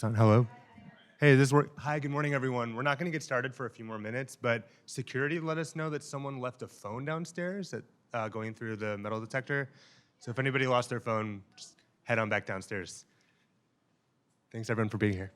This on? Hello? Hey, this work. Hi, good morning, everyone. We're not going to get started for a few more minutes, but security let us know that someone left a phone downstairs going through the metal detector. So if anybody lost their phone, just head on back downstairs. Thanks, everyone, for being here.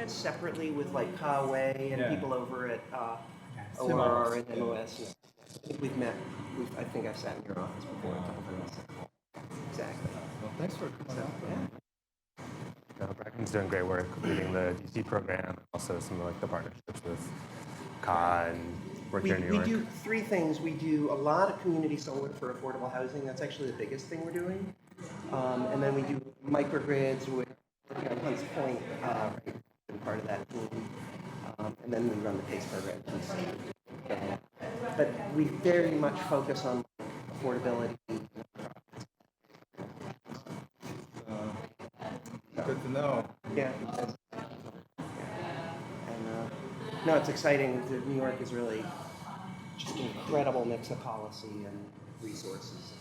separately with like Kawe and people over at ORR and MOS. I think we've met. I think I've sat in your office before a couple times. Exactly. Well, thanks for coming out. Yeah. Bracken's doing great work leading the DC program, also some of like the partnerships with CA and work here in New York. We do three things. We do a lot of community solar for affordable housing. That's actually the biggest thing we're doing. And then we do microgrids with Hunts Point, and part of that team. And then we run the PACE program. But we very much focus on affordability. Good to know. Yeah. And no, it's exciting. New York is really just an incredible mix of policy and resources.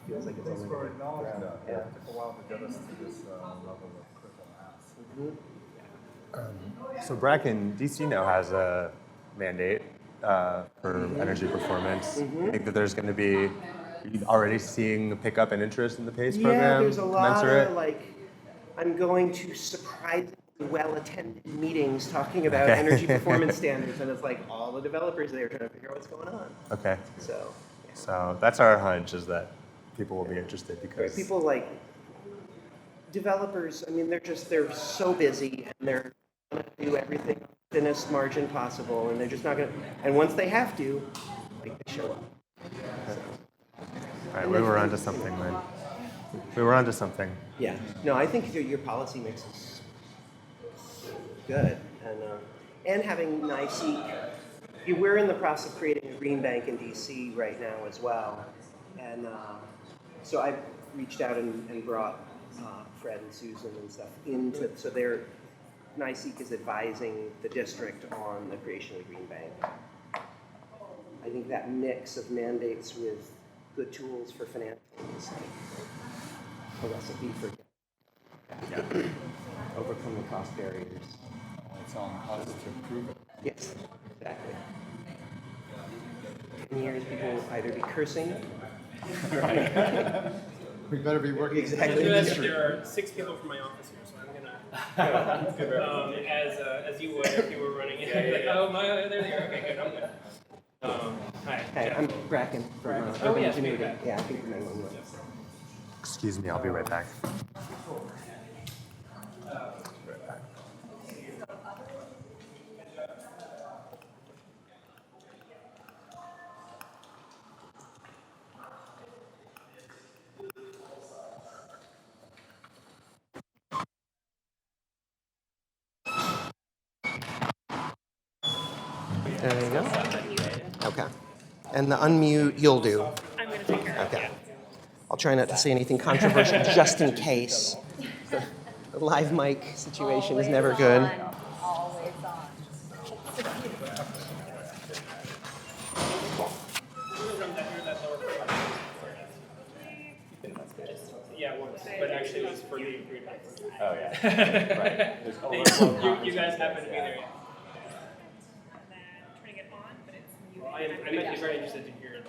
Feels like it's Thanks only for acknowledging that. Yeah. It took a while to get us to this level of critical mass. So Bracken, DC now has a mandate for energy performance. I think that there's going to be already seeing a pickup in interest in the PACE program. Yeah, there's a lot commensurate. of I'm going to surprisingly well-attended meetings talking about energy performance standards, and it's like all the developers there trying to figure out what's going on. Okay. So. So that's our hunch, is that people will be interested because People developers, I mean, they're so busy and they're going to do everything thinnest margin possible, and they're just not going to, and once they have to, they show up. All right, we were onto something, man. We were onto something. Yeah. No, I think your policy mix is good, and having NYC. We're in the process of creating a green bank in DC right now as well, and so I've reached out and brought Fred and Susan and stuff into. So NYC is advising the district on the creation of the green bank. I think that mix of mandates with good tools for financing is a recipe for overcoming cost barriers. It's on us to prove it. Yes, exactly. 10 years, people will either be cursing. Right. We better be working Exactly. There are 6 people from my office here, so I'm gonna as you would if you were running it. Oh my, there they are. Okay, good. I'm good. Hi. Hey, I'm Bracken from Urban Ingenuity. Yeah, I think we're going. Excuse me, I'll be right back. There you go. Okay. And the unmute you'll do. I'm gonna take care of it. Okay. I'll try not to say anything controversial just in case. The live mic situation is never good. Always on. Yeah, once, but actually it was for the green bank. Oh yeah, right. You guys happen to be there. And then turning it on, but it's I muted. might be very interested to hear it.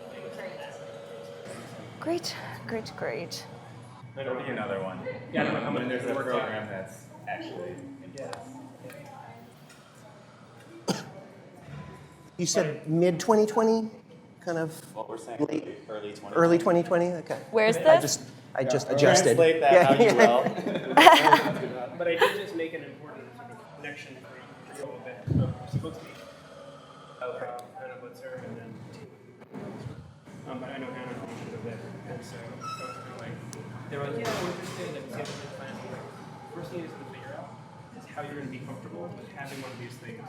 Great, great, great. There'll be another one. Yeah, I don't know how much And there's a work program that's actually. You said mid 2020, kind of What we're saying, Late. early 20. early 2020. Okay. Where's I this? just adjusted. Translate that how you will. But I did just make an important sort of connection for you a little bit. We're supposed to be. Hannah Blitzer and then but I know Hannah mentioned a bit, and so they were like, yeah, we're interested, and we see the plans. First thing is to figure out is how you're going to be comfortable with having one of these things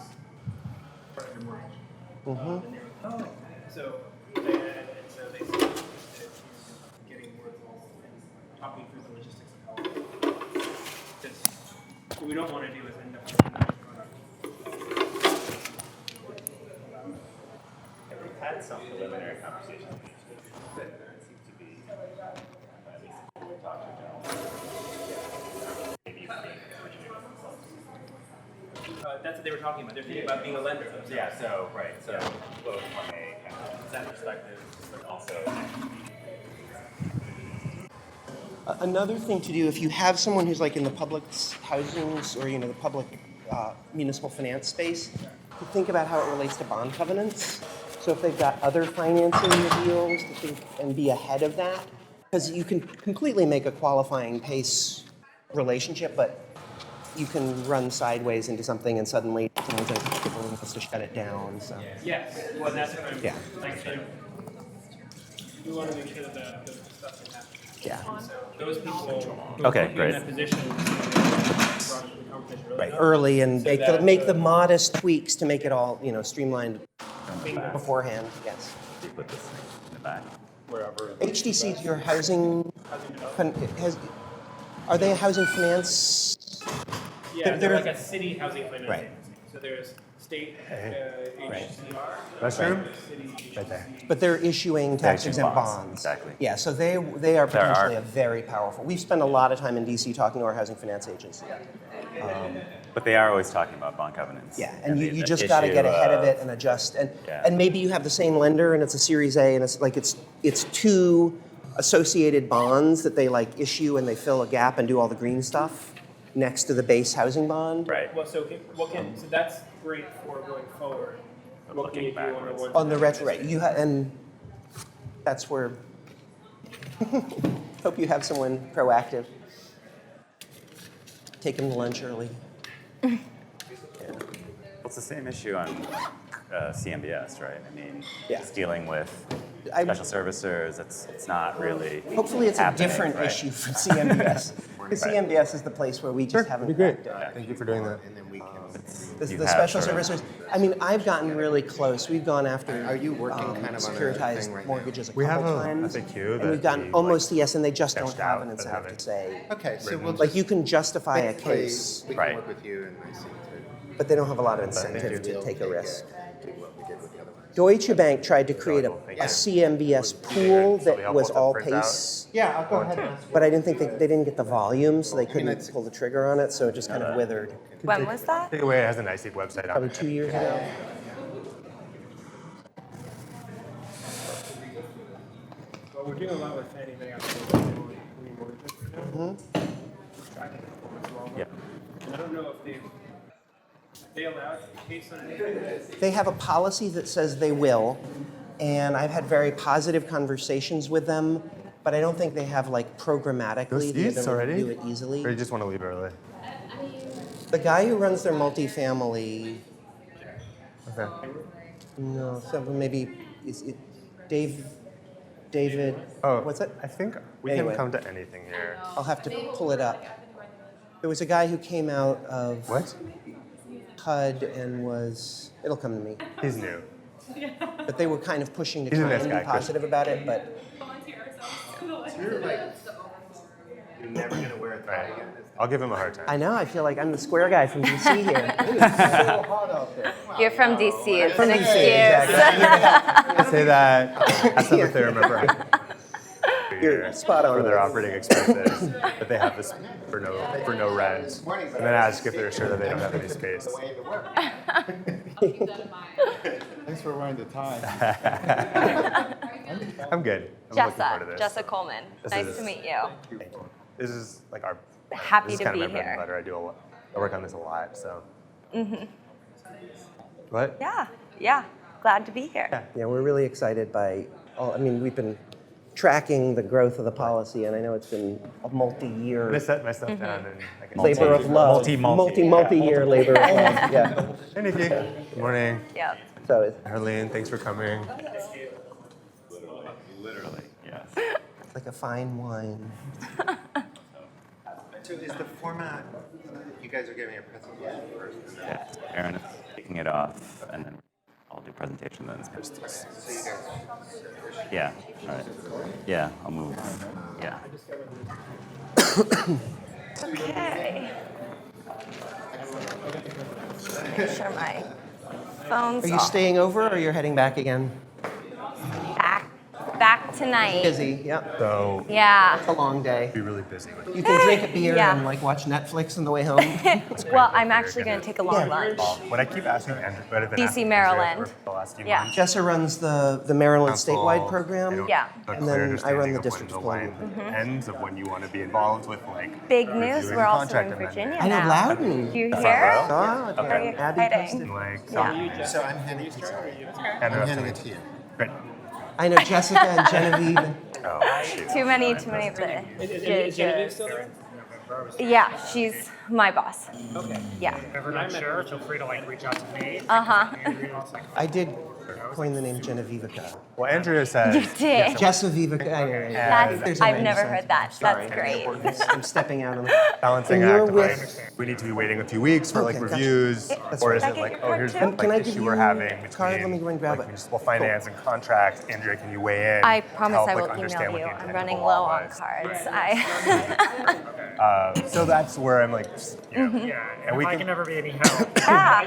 part of your mortgage. And they were like, oh, so and so they started getting more involved and talking through the logistics of how. Because what we don't want to do is end up with We've had some preliminary conversations. But it seems to be, at least if we talk to General, maybe even being originated themselves. that's what they were talking about. They're thinking about being a lender. Yeah, so, right, so both from a kind of consent perspective, but also Another thing to do, if you have someone who's like in the public housings or the public municipal finance space, to think about how it relates to bond covenants. So if they've got other financing deals, to think and be ahead of that, because you can completely make a qualifying PACE relationship, but you can run sideways into something and suddenly someone's uncomfortable and wants to shut it down. So Yes, well, that's what I'm, Yeah. like, we want to make sure that the stuff can happen. yeah, So those people Okay, in great. that position, brought the conversation really right. up. Early and So make that make the modest tweaks to make it all streamlined beforehand. Yes. You put this in the back. Wherever. HDC is your housing. Are they a housing finance? Yeah, they're- they're like a city housing finance Right. agency. So there's state Right. HCR, Restroom? city Right there. But they're issuing tax exempt bonds, bonds. exactly. Yeah, so they are potentially are- a very powerful. We've spent a lot of time in DC talking to our housing finance agency. But they are always talking about bond covenants. Yeah, and you the just got to issue get ahead of it and adjust. And Yeah. and maybe you have the same lender and it's a Series A and it's two associated bonds that they like issue and they fill a gap and do all the green stuff next to the base housing bond. Right. Well, so so that's great for going forward. What can you do on the backwards. one? On the retro rate, and that's where hope you have someone proactive. Take them to lunch early. Well, it's the same issue on CMBS, right? I mean, Yeah. it's dealing with I- special servicers. It's not really. Hopefully, it's a happening, different right? issue for CMBS. Because Right. CMBS is the place where we just haven't. It'd be great. cracked it. Thank you for doing that. And then we can. You The have special sort of- servicers. I mean, I've gotten really close. We've gone after. Are you working kind of on a securitized thing right now? mortgages a We have couple a times, FAQ and that we've gotten we, almost yes, and they just don't sketched have out an but incentive haven't to say. Okay, so we'll Like just you can justify a basically, case, we Right. can work with you and I see but they don't have a lot of Thank incentive you. to take a risk. to do what we did with the other ones. Deutsche Bank tried to create Thank you. a CMBS pool Somebody that help was us to all print out. PACE, Yeah, I'll go ahead and ask. but I didn't think they didn't get the volume, so they couldn't that's- pull the trigger on it, so it just kind of withered. When was that? Take it away. It has a nice deep website on Probably it. 2 years ago. Well, we're doing a lot with Fannie Mae on the remortgage right now. Tracking performance of all of them. Yeah. And I don't know if they allowed case on anything. They have a policy that says they will, and I've had very positive conversations with them, but I don't think they have like programmatically Those the seats ability already? to do it easily. Or you just want to leave early? The guy who runs their multifamily, Okay. no, maybe is it David? Oh, What's it? I think we Anyway. can come to anything here. I'll have to pull it up. There was a guy who came out of What? HUD and was. It'll come to me. He's new. But they were kind of pushing to He's a try nice and guy, be Chris. positive about it, but. You're never gonna wear it Right. I'll give him a hard time. I know, I feel like I'm the square guy from DC here. It's so hot out there. You're from DC. It's an DC, excuse. exactly. I say that. Ask them if they remember. You're spot on For their with it. operating expenses, that they have this for no rent, and then ask if they're sure that they don't have any space. The way to work. Thanks for wearing the tie. I'm good. I'm looking forward to Jessa, this. Jessa Coleman. This Nice is- to meet you. Thank you. This is like our. Happy this is to kind be of my bread and here. butter. I work on this a lot, so. What? Yeah. Glad to be here. Yeah, we're really excited by all, I mean, we've been tracking the growth of the policy, and I know it's been a I'm multi-year gonna set my stuff down and I can. labor of love. Multi-year labor of love, yeah. Hey, Nikki. Good morning. Yep. So it's Arlene, thanks for coming. Literally, yes. like a fine wine. So is the format, you guys are giving a presentation first? And then, Yeah. Aaron is kicking it off, and then I'll do presentation, then so you guys, yeah. All right. Yeah, I'll move. Yeah. Okay. Make sure my phone's Are you off. staying over or you're heading back again? Back. back tonight. Busy, yep. So Yeah. It's a long day. be really busy with You can drink a beer Yeah. and like watch Netflix on the way home. Well, I'm actually going to take a long lunch. What I keep asking Andrew, but I've been DC, asking Maryland. Andrew for the last few Yeah. months. Jessa runs the Maryland Council, statewide they program. don't Yeah. have a And clear then I run understanding the of district when the line deployment. ends of when you want to be involved with like Big news, reviewing we're also contract in amendments. Virginia I know, now. Loudon. You Front hear? row? Ah, Very Abby exciting. posted. Like Yeah. So I'm handing it to and I'm handing it to you. Great. I know Jessica and Genevieve. Oh, shoot. Too many of the Is Genevieve still there? Yeah, she's my boss. Okay. Yeah. If ever not sure, feel free to like reach out to me. Uh-huh. I did coin the name Genevivica. Well, Andrea says. You did. Jessavica. That's, I've never heard that. Sorry. That's great. I'm stepping out on the. Balancing And you're act. with- We need to be waiting a few weeks for like Okay, gotcha. reviews, That's or fine. is Can I it get like, your oh, card here's too? the Can I like, give issue we're you having a between card? Let me go and grab like, it. municipal finance and contracts. Andrea, can you weigh in? I to promise help, I will like, understand email what you. the I'm intent running of the low law on was? cards. So that's where I'm like, you know, Yeah, and and we if I can. can never be any help, Yeah.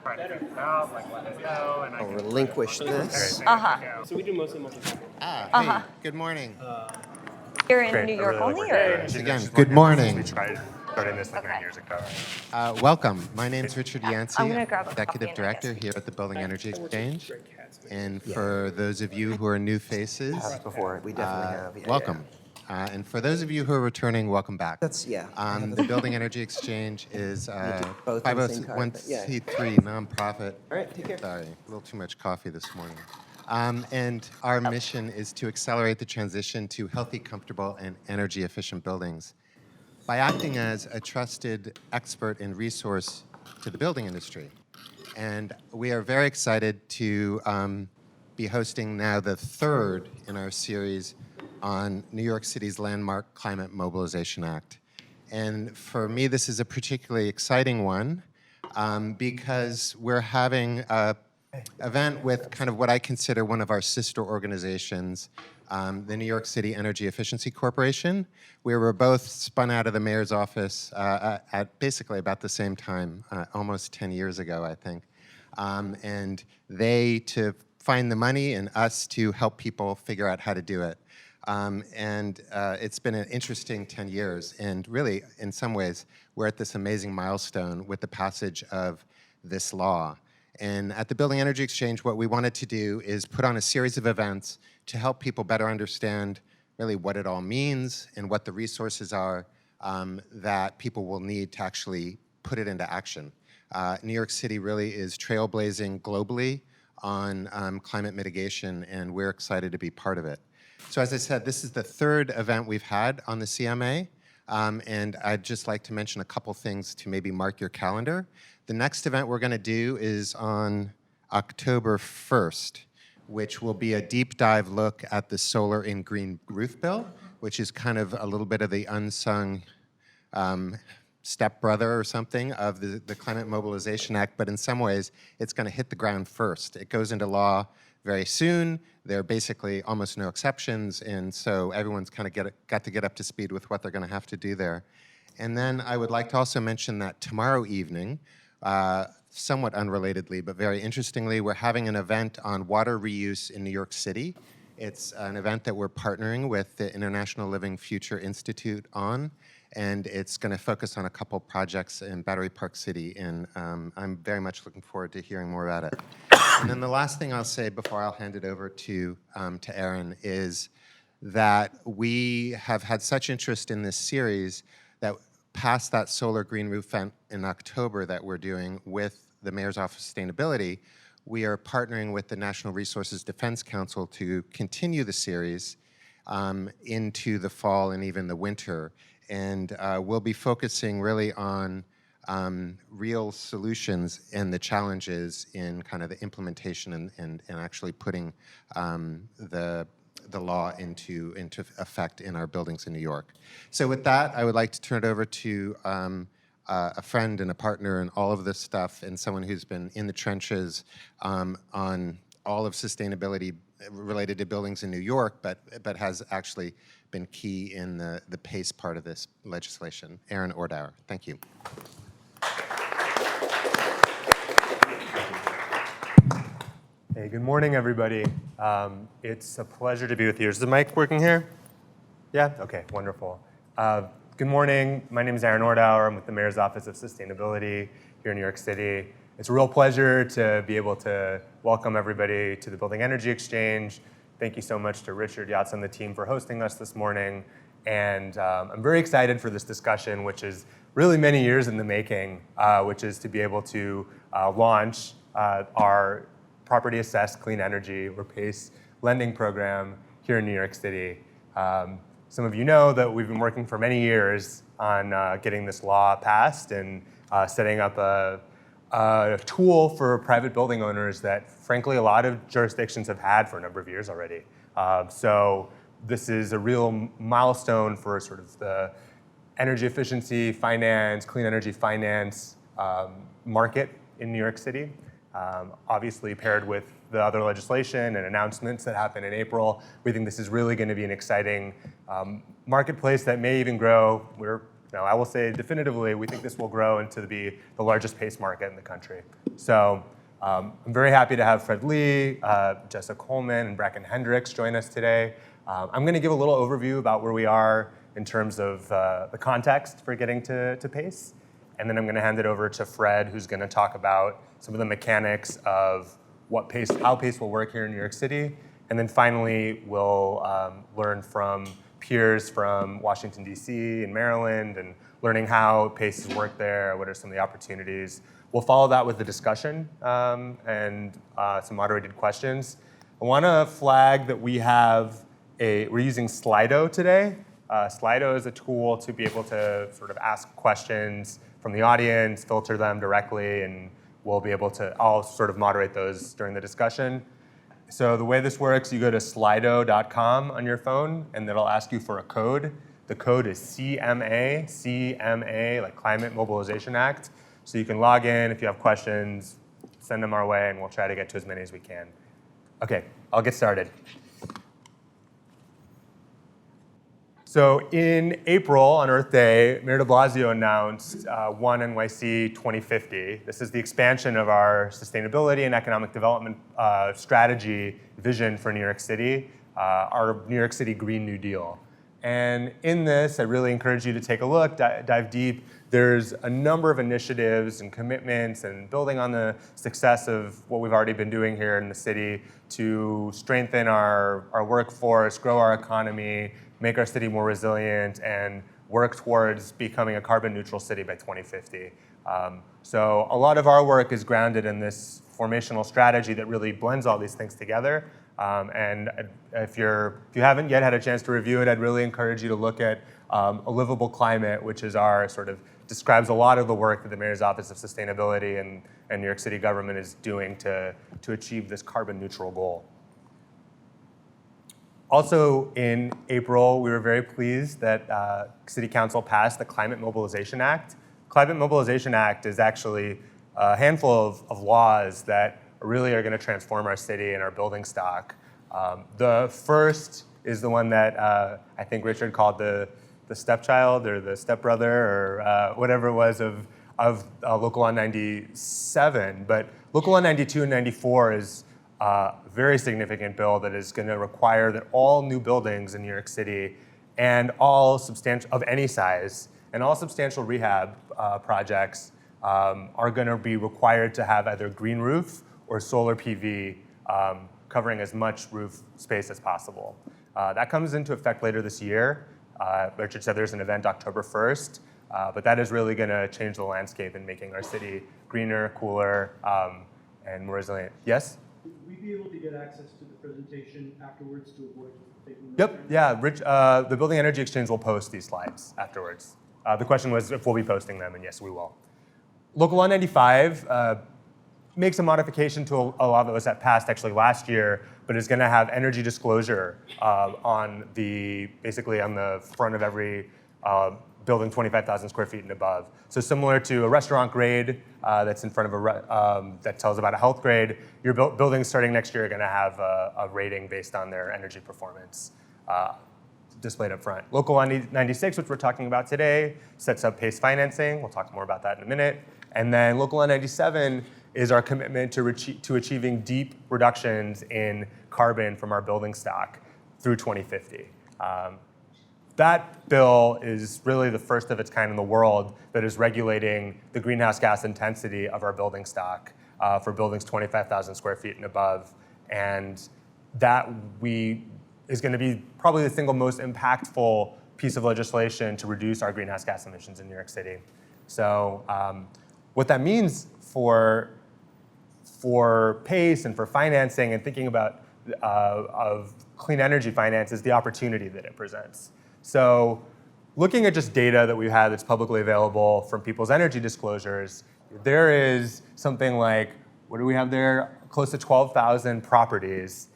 try to figure it out, like let us know, and I I'll can relinquish this. Uh-huh. So we do mostly multi. Hey, good morning. You're in Great, New I York really only, like what you're or? doing. She's Again, just good working morning. since We tried starting this like 9 Okay. years ago. Welcome. My name's Richard Yancey, I'm gonna grab a Executive coffee and I guess- Director here at the Building Energy Exchange. And for those of you who are new faces, Before we definitely have. Yeah, welcome. And for those of you who are returning, welcome back. That's I have The Building Energy Exchange is a both on the same card, but yeah. 501c3 nonprofit. All right, take care. Sorry, a little too much coffee this morning. And our mission is to accelerate the transition to healthy, comfortable, and energy efficient buildings by acting as a trusted expert and resource to the building industry. And we are very excited to be hosting now the third in our series on New York City's landmark Climate Mobilization Act. And for me, this is a particularly exciting one because we're having an event with kind of what I consider one of our sister organizations, the New York City Energy Efficiency Corporation. We were both spun out of the mayor's office at basically about the same time, almost 10 years ago, I think. And they to find the money and us to help people figure out how to do it. It's been an interesting 10 years, and really, in some ways, we're at this amazing milestone with the passage of this law. And at the Building Energy Exchange, what we wanted to do is put on a series of events to help people better understand really what it all means and what the resources are that people will need to actually put it into action. New York City really is trailblazing globally on climate mitigation, and we're excited to be part of it. So as I said, this is the third event we've had on the CMA, and I'd just like to mention a couple things to maybe mark your calendar. The next event we're going to do is on October 1st, which will be a deep dive look at the solar and green roof bill, which is kind of a little bit of the unsung stepbrother or something of the Climate Mobilization Act, but in some ways, it's going to hit the ground first. It goes into law very soon. There are basically almost no exceptions, and so everyone's kind of got to get up to speed with what they're going to have to do there. And then I would like to also mention that tomorrow evening, somewhat unrelatedly, but very interestingly, we're having an event on water reuse in New York City. It's an event that we're partnering with the International Living Future Institute on, and it's going to focus on a couple projects in Battery Park City, and I'm very much looking forward to hearing more about it. And then the last thing I'll say before I'll hand it over to Aaron is that we have had such interest in this series that past that solar green roof event in October that we're doing with the Mayor's Office of Sustainability, we are partnering with the National Resources Defense Council to continue the series into the fall and even the winter. And we'll be focusing really on real solutions and the challenges in kind of the implementation and actually putting the law into effect in our buildings in New York. So with that, I would like to turn it over to a friend and a partner in all of this stuff, and someone who's been in the trenches on all of sustainability related to buildings in New York, but has actually been key in the PACE part of this legislation. Aaron Ordauer, thank you. Hey, good morning, everybody. It's a pleasure to be with you. Is the mic working here? Yeah? Okay, wonderful. Good morning. My name is Aaron Ordauer. I'm with the Mayor's Office of Sustainability here in New York City. It's a real pleasure to be able to welcome everybody to the Building Energy Exchange. Thank you so much to Richard Yachts and the team for hosting us this morning. And I'm very excited for this discussion, which is really many years in the making, which is to be able to launch our property assessed clean energy or PACE lending program here in New York City. Some of you know that we've been working for many years on getting this law passed and setting up a tool for private building owners that, frankly, a lot of jurisdictions have had for a number of years already. So this is a real milestone for sort of the energy efficiency finance, clean energy finance market in New York City. Obviously paired with the other legislation and announcements that happen in April, we think this is really going to be an exciting marketplace that may even grow. I will say definitively, we think this will grow into be the largest PACE market in the country. So I'm very happy to have Fred Lee, Jessa Coleman, and Bracken Hendricks join us today. I'm going to give a little overview about where we are in terms of the context for getting to PACE. And then I'm going to hand it over to Fred, who's going to talk about some of the mechanics of how PACE will work here in New York City. And then finally, we'll learn from peers from Washington, D.C. and Maryland, and learning how PACE has worked there, what are some of the opportunities. We'll follow that with a discussion and some moderated questions. I want to flag that we're using Slido today. Slido is a tool to be able to sort of ask questions from the audience, filter them directly, and I'll sort of moderate those during the discussion. So the way this works, you go to slido.com on your phone, and it'll ask you for a code. The code is CMA, like Climate Mobilization Act. So you can log in if you have questions, send them our way, and we'll try to get to as many as we can. Okay, I'll get started. So in April, on Earth Day, Mayor de Blasio announced One NYC 2050. This is the expansion of our sustainability and economic development strategy vision for New York City, our New York City Green New Deal. And in this, I really encourage you to take a look, dive deep. There's a number of initiatives and commitments and building on the success of what we've already been doing here in the city to strengthen our workforce, grow our economy, make our city more resilient, and work towards becoming a carbon neutral city by 2050. So a lot of our work is grounded in this formational strategy that really blends all these things together. And if you haven't yet had a chance to review it, I'd really encourage you to look at A Livable Climate, which is describes a lot of the work that the Mayor's Office of Sustainability and New York City government is doing to achieve this carbon neutral goal. Also in April, we were very pleased that City Council passed the Climate Mobilization Act. Climate Mobilization Act is actually a handful of laws that really are going to transform our city and our building stock. The first is the one that I think Richard called the stepchild or the stepbrother or whatever it was of Local Law 97. But Local Law 92 and 94 is a very significant bill that is going to require that all new buildings in New York City and all substantial of any size and all substantial rehab projects are going to be required to have either green roof or solar PV covering as much roof space as possible. That comes into effect later this year. Richard said there's an event October 1st, but that is really going to change the landscape in making our city greener, cooler, and more resilient. Yes? Would we be able to get access to the presentation afterwards to avoid taking notes? Yep, yeah, Rich, the Building Energy Exchange will post these slides afterwards. The question was if we'll be posting them, and yes, we will. Local Law 95 makes a modification to a law that was passed actually last year, but is going to have energy disclosure basically on the front of every building 25,000 square feet and above. So similar to a restaurant grade that's in front of that tells about a health grade, your buildings starting next year are going to have a rating based on their energy performance displayed up front. Local Law 96, which we're talking about today, sets up PACE financing. We'll talk more about that in a minute. And then Local Law 97 is our commitment to achieving deep reductions in carbon from our building stock through 2050. That bill is really the first of its kind in the world that is regulating the greenhouse gas intensity of our building stock for buildings 25,000 square feet and above. And that is going to be probably the single most impactful piece of legislation to reduce our greenhouse gas emissions in New York City. So what that means for PACE and for financing and thinking about of clean energy finance is the opportunity that it presents. So looking at just data that we've had that's publicly available from people's energy disclosures, there is something like, what do we have there? Close to 12,000 properties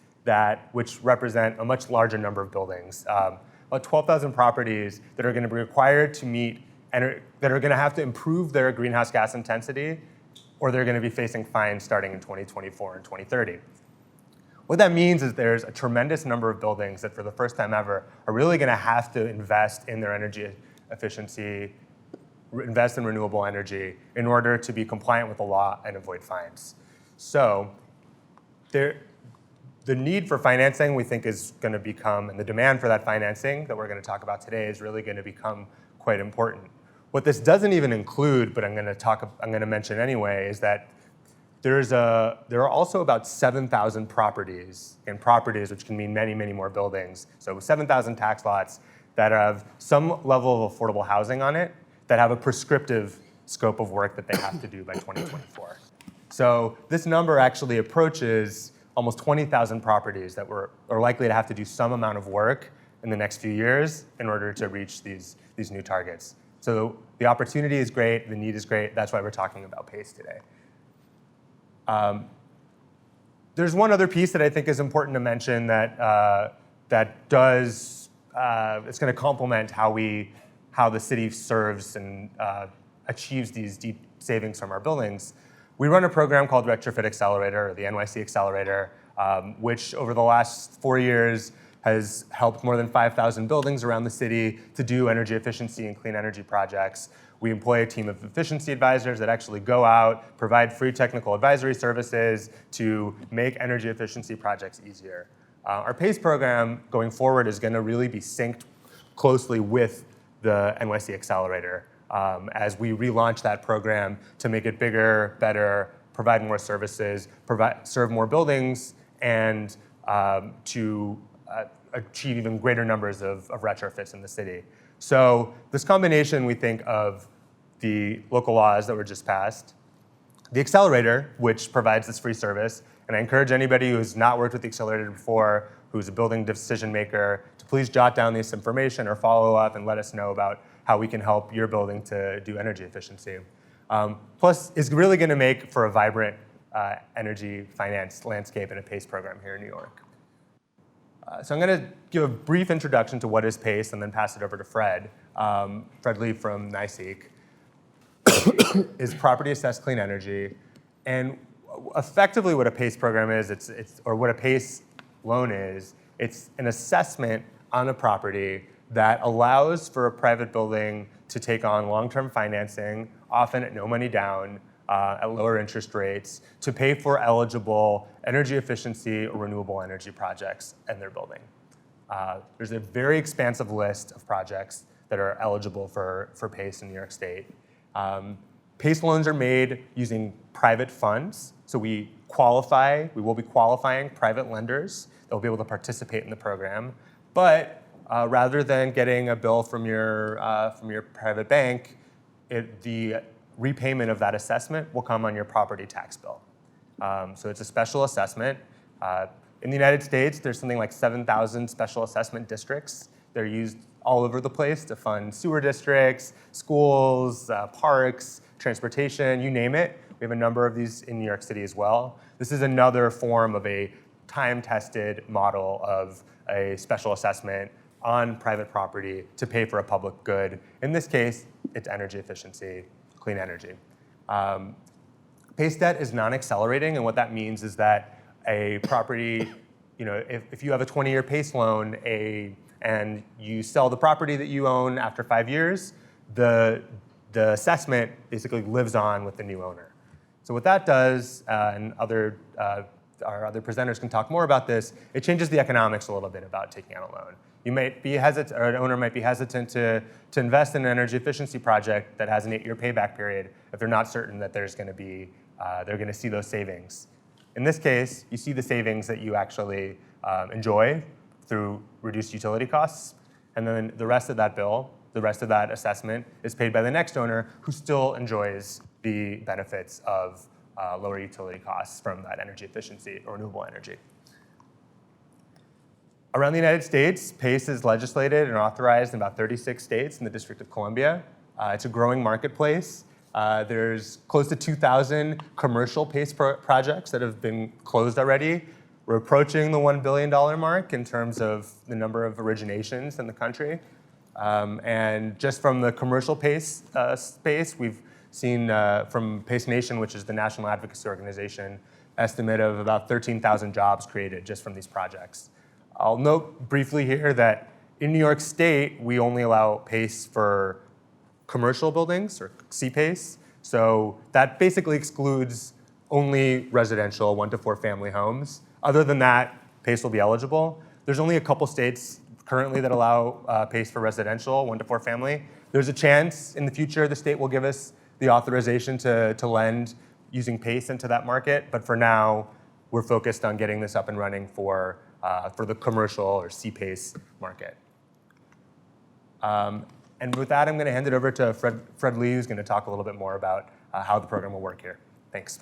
which represent a much larger number of buildings. About 12,000 properties that are going to be required to meet, that are going to have to improve their greenhouse gas intensity, or they're going to be facing fines starting in 2024 and 2030. What that means is there's a tremendous number of buildings that for the first time ever are really going to have to invest in their energy efficiency, invest in renewable energy in order to be compliant with the law and avoid fines. So the need for financing, we think, is going to become, and the demand for that financing that we're going to talk about today is really going to become quite important. What this doesn't even include, but I'm going to mention anyway, is that there are also about 7,000 properties, and properties which can mean many, many more buildings. So 7,000 tax lots that have some level of affordable housing on it that have a prescriptive scope of work that they have to do by 2024. So this number actually approaches almost 20,000 properties that are likely to have to do some amount of work in the next few years in order to reach these new targets. So the opportunity is great, the need is great. That's why we're talking about PACE today. There's one other piece that I think is important to mention that it's going to complement how the city serves and achieves these deep savings from our buildings. We run a program called Retrofit Accelerator, or the NYC Accelerator, which over the last 4 years has helped more than 5,000 buildings around the city to do energy efficiency and clean energy projects. We employ a team of efficiency advisors that actually go out, provide free technical advisory services to make energy efficiency projects easier. Our PACE program going forward is going to really be synced closely with the NYC Accelerator as we relaunch that program to make it bigger, better, provide more services, serve more buildings, and to achieve even greater numbers of retrofits in the city. So this combination, we think, of the local laws that were just passed, the accelerator, which provides this free service, and I encourage anybody who's not worked with the accelerator before, who's a building decision maker, to please jot down this information or follow up and let us know about how we can help your building to do energy efficiency. Plus, it's really going to make for a vibrant energy finance landscape and a PACE program here in New York. So I'm going to give a brief introduction to what is PACE and then pass it over to Fred. Fred Lee from NYC is Property Assessed Clean Energy. And effectively what a PACE program is, or what a PACE loan is, it's an assessment on a property that allows for a private building to take on long-term financing, often at no money down, at lower interest rates, to pay for eligible energy efficiency or renewable energy projects in their building. There's a very expansive list of projects that are eligible for PACE in New York State. PACE loans are made using private funds, so we will be qualifying private lenders that will be able to participate in the program, but rather than getting a bill from your private bank, the repayment of that assessment will come on your property tax bill. So it's a special assessment. In the United States, there's something like 7,000 special assessment districts. They're used all over the place to fund sewer districts, schools, parks, transportation, you name it. We have a number of these in New York City as well. This is another form of a time-tested model of a special assessment on private property to pay for a public good. In this case, it's energy efficiency, clean energy. PACE debt is non-accelerating, and what that means is that a property, if you have a 20-year PACE loan and you sell the property that you own after 5 years, the assessment basically lives on with the new owner. So what that does, and our other presenters can talk more about this, it changes the economics a little bit about taking out a loan. You might be hesitant, or an owner might be hesitant to invest in an energy efficiency project that has an 8-year payback period if they're not certain that they're going to see those savings. In this case, you see the savings that you actually enjoy through reduced utility costs, and then the rest of that bill, the rest of that assessment is paid by the next owner who still enjoys the benefits of lower utility costs from that energy efficiency or renewable energy. Around the United States, PACE is legislated and authorized in about 36 states in the District of Columbia. It's a growing marketplace. There's close to 2,000 commercial PACE projects that have been closed already. We're approaching the $1 billion mark in terms of the number of originations in the country. And just from the commercial PACE space, we've seen from PACE Nation, which is the national advocacy organization, estimate of about 13,000 jobs created just from these projects. I'll note briefly here that in New York State, we only allow PACE for commercial buildings, or CPACE. So that basically excludes only residential 1 to 4 family homes. Other than that, PACE will be eligible. There's only a couple states currently that allow PACE for residential 1 to 4 family. There's a chance in the future the state will give us the authorization to lend using PACE into that market. But for now, we're focused on getting this up and running for the commercial or CPACE market. And with that, I'm going to hand it over to Fred Lee, who's going to talk a little bit more about how the program will work here. Thanks.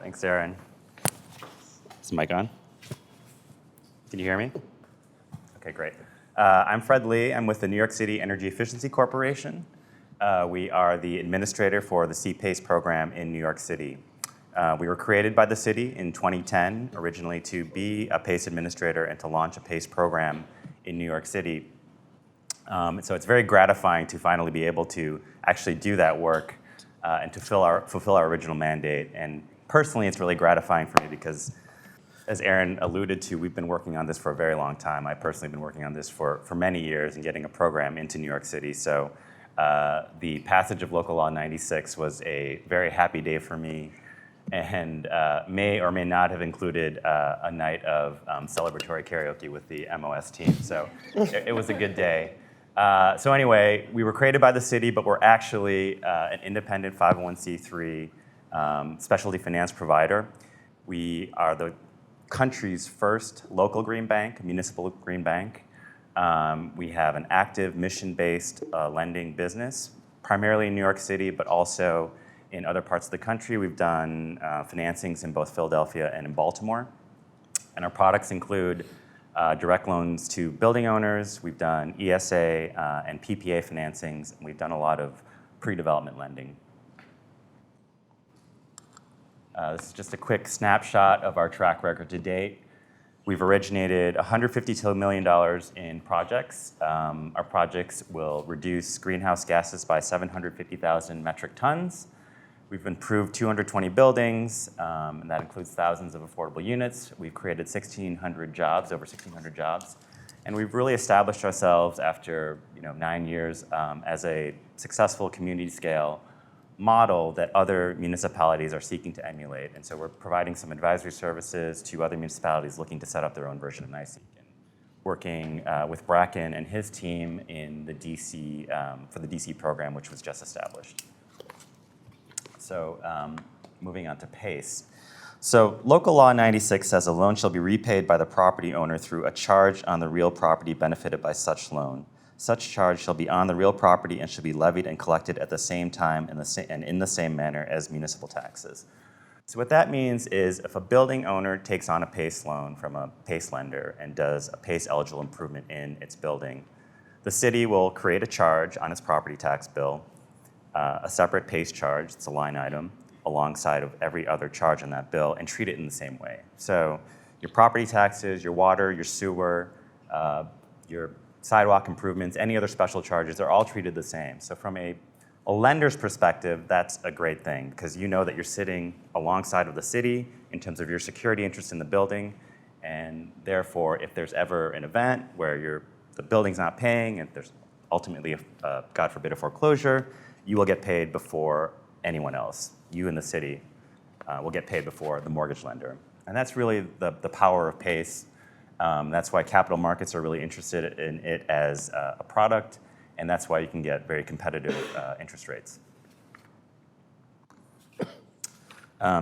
Thanks, Aaron. Is the mic on? Can you hear me? Okay, great. I'm Fred Lee. I'm with the New York City Energy Efficiency Corporation. We are the administrator for the CPACE program in New York City. We were created by the city in 2010, originally to be a PACE administrator and to launch a PACE program in New York City. So it's very gratifying to finally be able to actually do that work and to fulfill our original mandate. And personally, it's really gratifying for me because, as Aaron alluded to, we've been working on this for a very long time. I've personally been working on this for many years and getting a program into New York City. So the passage of Local Law 96 was a very happy day for me, and may or may not have included a night of celebratory karaoke with the MOS team. So it was a good day. So anyway, we were created by the city, but we're actually an independent 501c3 specialty finance provider. We are the country's first local green bank, municipal green bank. We have an active mission-based lending business, primarily in New York City, but also in other parts of the country. We've done financings in both Philadelphia and in Baltimore. And our products include direct loans to building owners. We've done ESA and PPA financings, and we've done a lot of pre-development lending. This is just a quick snapshot of our track record to date. We've originated $152 million in projects. Our projects will reduce greenhouse gases by 750,000 metric tons. We've improved 220 buildings, and that includes thousands of affordable units. We've created 1,600 jobs, over 1,600 jobs. And we've really established ourselves after 9 years as a successful community scale model that other municipalities are seeking to emulate. And so we're providing some advisory services to other municipalities looking to set up their own version of NYC, and working with Bracken and his team in the DC, for the DC program, which was just established. So moving on to PACE. So Local Law 96 says a loan shall be repaid by the property owner through a charge on the real property benefited by such loan. Such charge shall be on the real property and shall be levied and collected at the same time and in the same manner as municipal taxes. So what that means is if a building owner takes on a PACE loan from a PACE lender and does a PACE eligible improvement in its building, the city will create a charge on its property tax bill, a separate PACE charge, it's a line item, alongside of every other charge on that bill, and treat it in the same way. So your property taxes, your water, your sewer, your sidewalk improvements, any other special charges, they're all treated the same. So from a lender's perspective, that's a great thing, because you know that you're sitting alongside of the city in terms of your security interest in the building, and therefore, if there's ever an event where the building's not paying, and there's ultimately, God forbid, a foreclosure, you will get paid before anyone else. You and the city will get paid before the mortgage lender. And that's really the power of PACE. That's why capital markets are really interested in it as a product, and that's why you can get very competitive interest rates.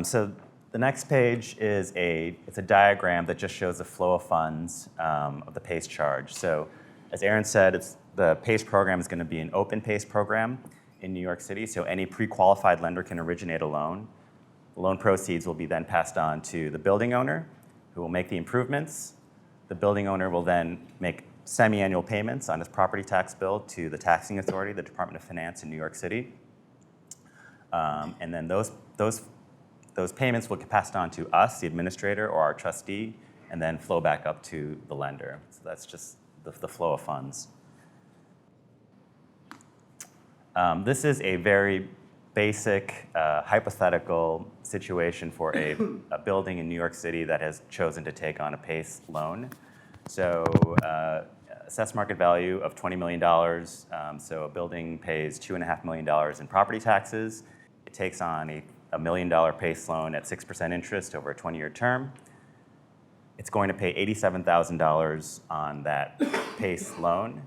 So the next page is it's a diagram that just shows the flow of funds of the PACE charge. So as Aaron said, the PACE program is going to be an open PACE program in New York City, so any pre-qualified lender can originate a loan. The loan proceeds will be then passed on to the building owner, who will make the improvements. The building owner will then make semi-annual payments on his property tax bill to the taxing authority, the Department of Finance in New York City. And then those payments will get passed on to us, the administrator or our trustee, and then flow back up to the lender. So that's just the flow of funds. This is a very basic hypothetical situation for a building in New York City that has chosen to take on a PACE loan. So assessed market value of $20 million. So a building pays $2.5 million in property taxes. It takes on a $1 million PACE loan at 6% interest over a 20-year term. It's going to pay $87,000 on that PACE loan.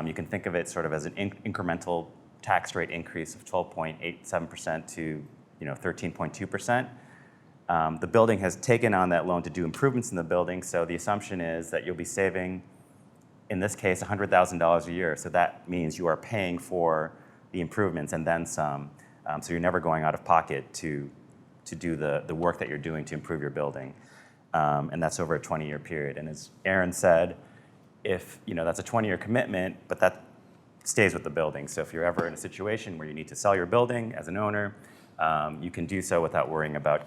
You can think of it sort of as an incremental tax rate increase of 12.87% to 13.2%. The building has taken on that loan to do improvements in the building, so the assumption is that you'll be saving, in this case, $100,000 a year. So that means you are paying for the improvements and then some. So you're never going out of pocket to do the work that you're doing to improve your building. And that's over a 20-year period. And as Aaron said, if that's a 20-year commitment, but that stays with the building. So if you're ever in a situation where you need to sell your building as an owner, you can do so without worrying about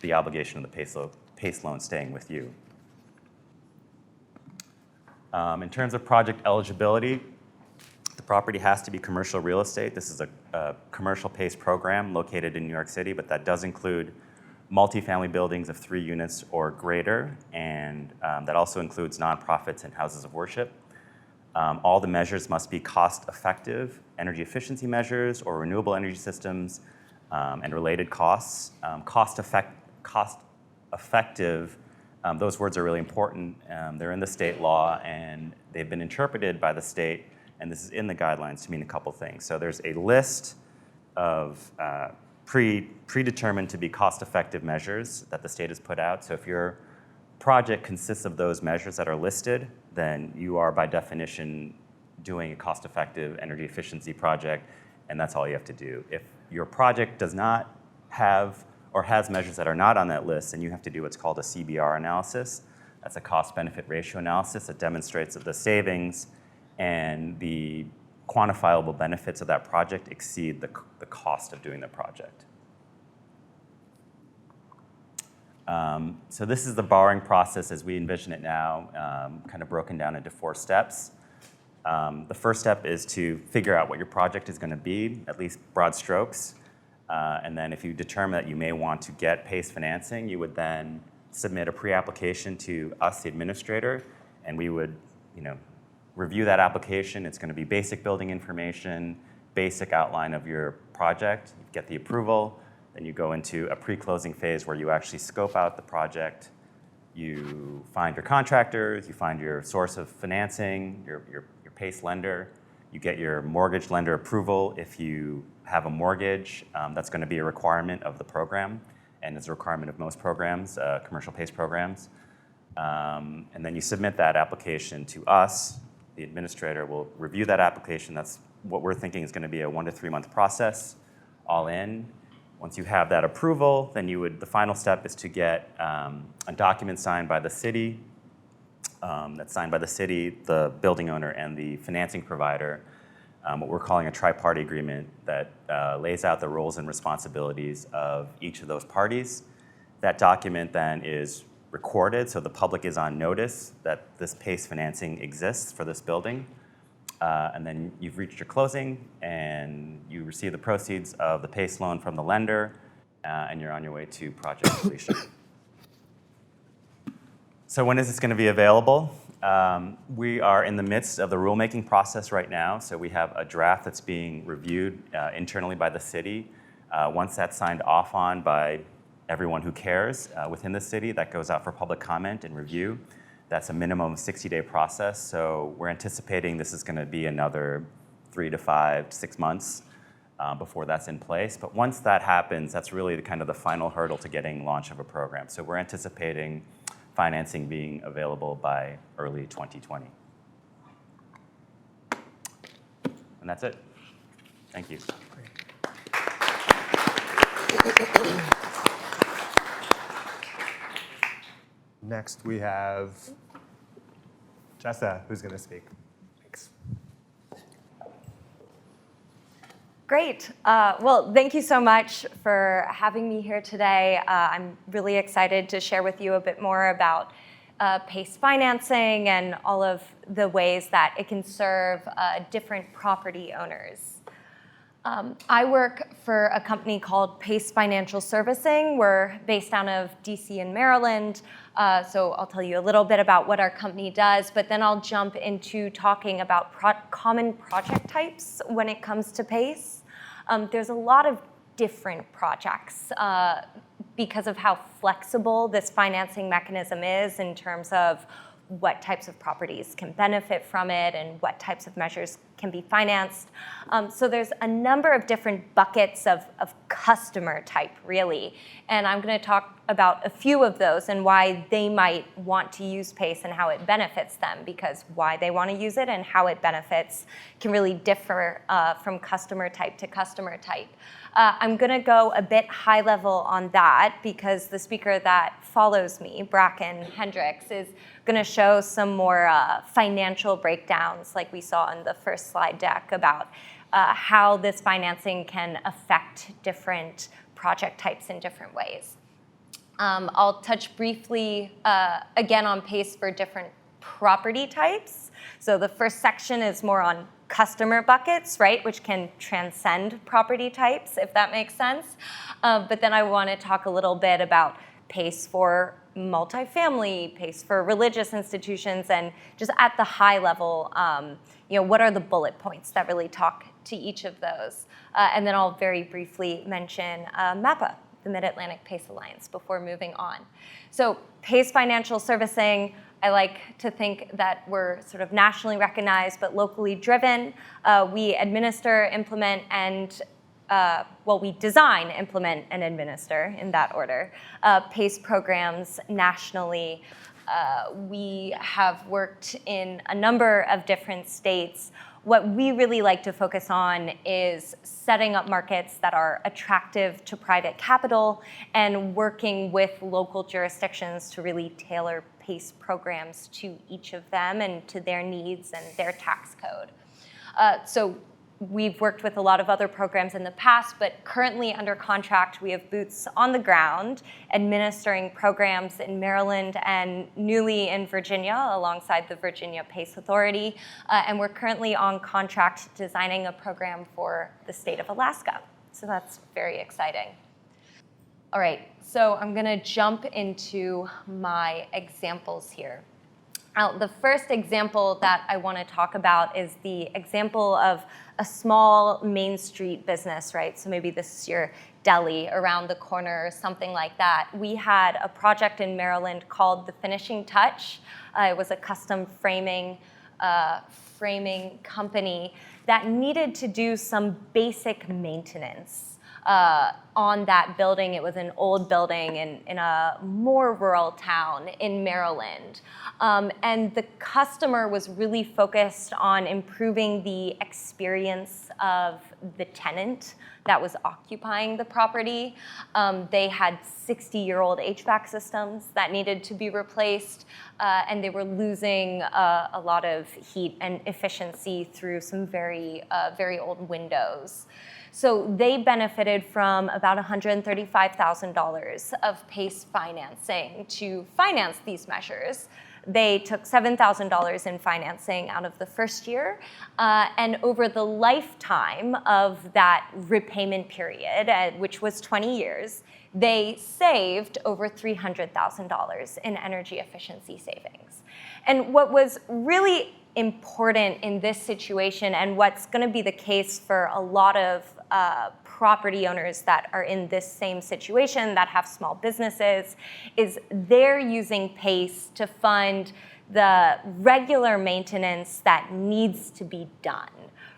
the obligation of the PACE loan staying with you. In terms of project eligibility, the property has to be commercial real estate. This is a commercial PACE program located in New York City, but that does include multifamily buildings of 3 units or greater, and that also includes nonprofits and houses of worship. All the measures must be cost-effective energy efficiency measures or renewable energy systems and related costs. Cost-effective, those words are really important. They're in the state law, and they've been interpreted by the state, and this is in the guidelines to mean a couple things. So there's a list of predetermined to be cost-effective measures that the state has put out. So if your project consists of those measures that are listed, then you are by definition doing a cost-effective energy efficiency project, and that's all you have to do. If your project does not have or has measures that are not on that list, then you have to do what's called a CBR analysis. That's a cost-benefit ratio analysis that demonstrates that the savings and the quantifiable benefits of that project exceed the cost of doing the project. So this is the borrowing process as we envision it now, kind of broken down into 4 steps. The first step is to figure out what your project is going to be, at least broad strokes. And then if you determine that you may want to get PACE financing, you would then submit a pre-application to us, the administrator, and we would review that application. It's going to be basic building information, basic outline of your project. You get the approval. Then you go into a pre-closing phase where you actually scope out the project. You find your contractors, you find your source of financing, your PACE lender. You get your mortgage lender approval if you have a mortgage. That's going to be a requirement of the program, and it's a requirement of most programs, commercial PACE programs. And then you submit that application to us. The administrator will review that application. That's what we're thinking is going to be a 1 to 3 month process, all in. Once you have that approval, then the final step is to get a document signed by the city. That's signed by the city, the building owner, and the financing provider. What we're calling a tri-party agreement that lays out the roles and responsibilities of each of those parties. That document then is recorded, so the public is on notice that this PACE financing exists for this building. And then you've reached your closing, and you receive the proceeds of the PACE loan from the lender, and you're on your way to project completion. So when is this going to be available? We are in the midst of the rulemaking process right now, so we have a draft that's being reviewed internally by the city. Once that's signed off on by everyone who cares within the city, that goes out for public comment and review. That's a minimum 60-day process, so we're anticipating this is going to be another 3 to 5 to 6 months before that's in place. But once that happens, that's really kind of the final hurdle to getting launch of a program. So we're anticipating financing being available by early 2020. And that's it. Thank you. Next, we have Jessa, who's going to speak. Thanks. Great. Well, thank you so much for having me here today. I'm really excited to share with you a bit more about PACE financing and all of the ways that it can serve different property owners. I work for a company called PACE Financial Servicing. We're based out of DC and Maryland. So I'll tell you a little bit about what our company does, but then I'll jump into talking about common project types when it comes to PACE. There's a lot of different projects because of how flexible this financing mechanism is in terms of what types of properties can benefit from it and what types of measures can be financed. So there's a number of different buckets of customer type, really. And I'm going to talk about a few of those and why they might want to use PACE and how it benefits them, because why they want to use it and how it benefits can really differ from customer type to customer type. I'm going to go a bit high level on that because the speaker that follows me, Bracken Hendricks, is going to show some more financial breakdowns like we saw in the first slide deck about how this financing can affect different project types in different ways. I'll touch briefly again on PACE for different property types. So the first section is more on customer buckets, right, which can transcend property types, if that makes sense. But then I want to talk a little bit about PACE for multifamily, PACE for religious institutions, and just at the high level, what are the bullet points that really talk to each of those? And then I'll very briefly mention MAPA, the Mid-Atlantic PACE Alliance, before moving on. So PACE Financial Servicing, I like to think that we're sort of nationally recognized but locally driven. We administer, implement, and we design, implement, and administer, in that order, PACE programs nationally. We have worked in a number of different states. What we really like to focus on is setting up markets that are attractive to private capital and working with local jurisdictions to really tailor PACE programs to each of them and to their needs and their tax code. So we've worked with a lot of other programs in the past, but currently under contract, we have boots on the ground administering programs in Maryland and newly in Virginia alongside the Virginia PACE Authority. And we're currently on contract designing a program for the state of Alaska. So that's very exciting. All right, so I'm going to jump into my examples here. Now, the first example that I want to talk about is the example of a small Main Street business, right? So maybe this is your deli around the corner or something like that. We had a project in Maryland called The Finishing Touch. It was a custom framing company that needed to do some basic maintenance on that building. It was an old building in a more rural town in Maryland. And the customer was really focused on improving the experience of the tenant that was occupying the property. They had 60-year-old HVAC systems that needed to be replaced, and they were losing a lot of heat and efficiency through some very old windows. So they benefited from about $135,000 of PACE financing to finance these measures. They took $7,000 in financing out of the first year, and over the lifetime of that repayment period, which was 20 years, they saved over $300,000 in energy efficiency savings. And what was really important in this situation, and what's going to be the case for a lot of property owners that are in this same situation that have small businesses, is they're using PACE to fund the regular maintenance that needs to be done,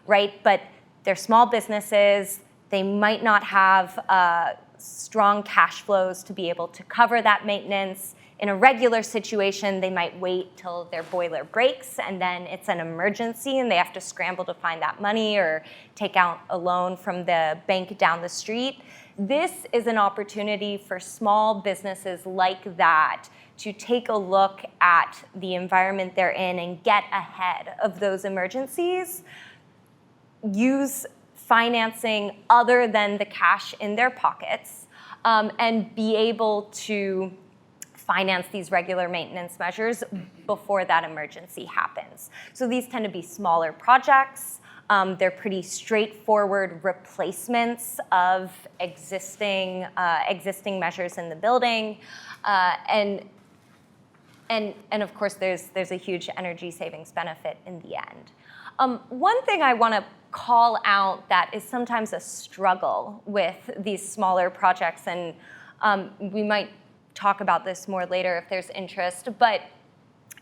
right? But they're small businesses. They might not have strong cash flows to be able to cover that maintenance. In a regular situation, they might wait till their boiler breaks and then it's an emergency and they have to scramble to find that money or take out a loan from the bank down the street. This is an opportunity for small businesses like that to take a look at the environment they're in and get ahead of those emergencies, use financing other than the cash in their pockets, and be able to finance these regular maintenance measures before that emergency happens. So these tend to be smaller projects. They're pretty straightforward replacements of existing measures in the building. And of course, there's a huge energy savings benefit in the end. One thing I want to call out that is sometimes a struggle with these smaller projects, and we might talk about this more later if there's interest, but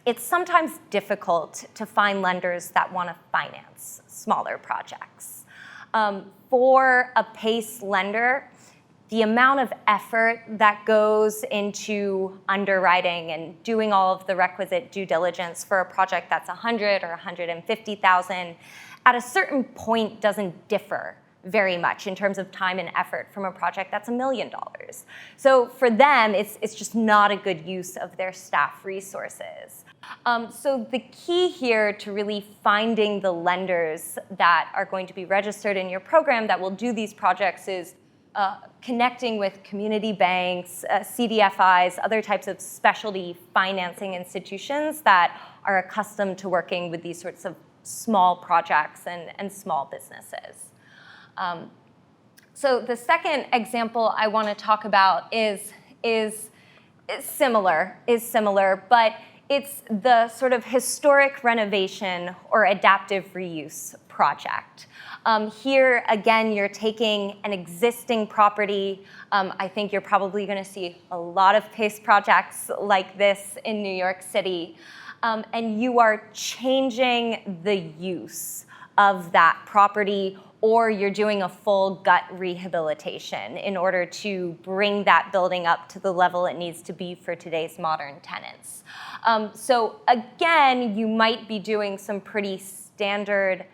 it's sometimes difficult to find lenders that want to finance smaller projects. For a PACE lender, the amount of effort that goes into underwriting and doing all of the requisite due diligence for a project that's 100 or 150,000 at a certain point doesn't differ very much in terms of time and effort from a project that's $1 million. So for them, it's just not a good use of their staff resources. So the key here to really finding the lenders that are going to be registered in your program that will do these projects is connecting with community banks, CDFIs, other types of specialty financing institutions that are accustomed to working with these sorts of small projects and small businesses. So the second example I want to talk about is similar, but it's the sort of historic renovation or adaptive reuse project. Here, again, you're taking an existing property. I think you're probably going to see a lot of PACE projects like this in New York City. And you are changing the use of that property, or you're doing a full gut rehabilitation in order to bring that building up to the level it needs to be for today's modern tenants. So again, you might be doing some pretty standard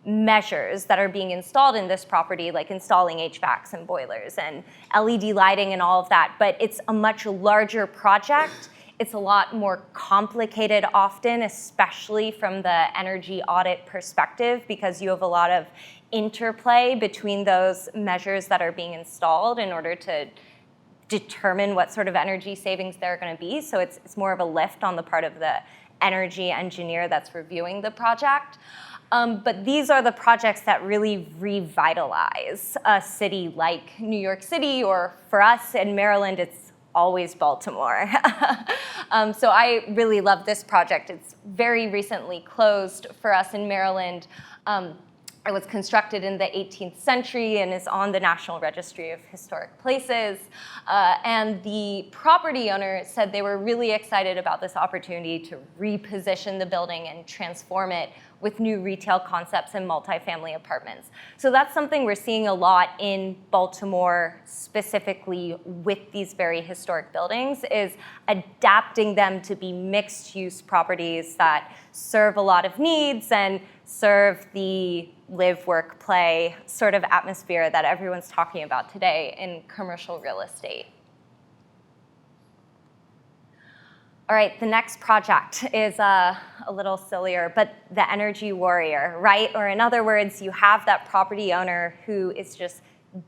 measures that are being installed in this property, like installing HVACs and boilers and LED lighting and all of that, but it's a much larger project. It's a lot more complicated often, especially from the energy audit perspective, because you have a lot of interplay between those measures that are being installed in order to determine what sort of energy savings they're going to be. So it's more of a lift on the part of the energy engineer that's reviewing the project. But these are the projects that really revitalize a city like New York City, or for us in Maryland, it's always Baltimore. So I really love this project. It's very recently closed for us in Maryland. It was constructed in the 18th century and is on the National Registry of Historic Places. And the property owner said they were really excited about this opportunity to reposition the building and transform it with new retail concepts and multifamily apartments. So that's something we're seeing a lot in Baltimore, specifically with these very historic buildings, is adapting them to be mixed-use properties that serve a lot of needs and serve the live, work, play sort of atmosphere that everyone's talking about today in commercial real estate. All right, the next project is a little sillier, but the energy warrior, right? Or in other words, you have that property owner who is just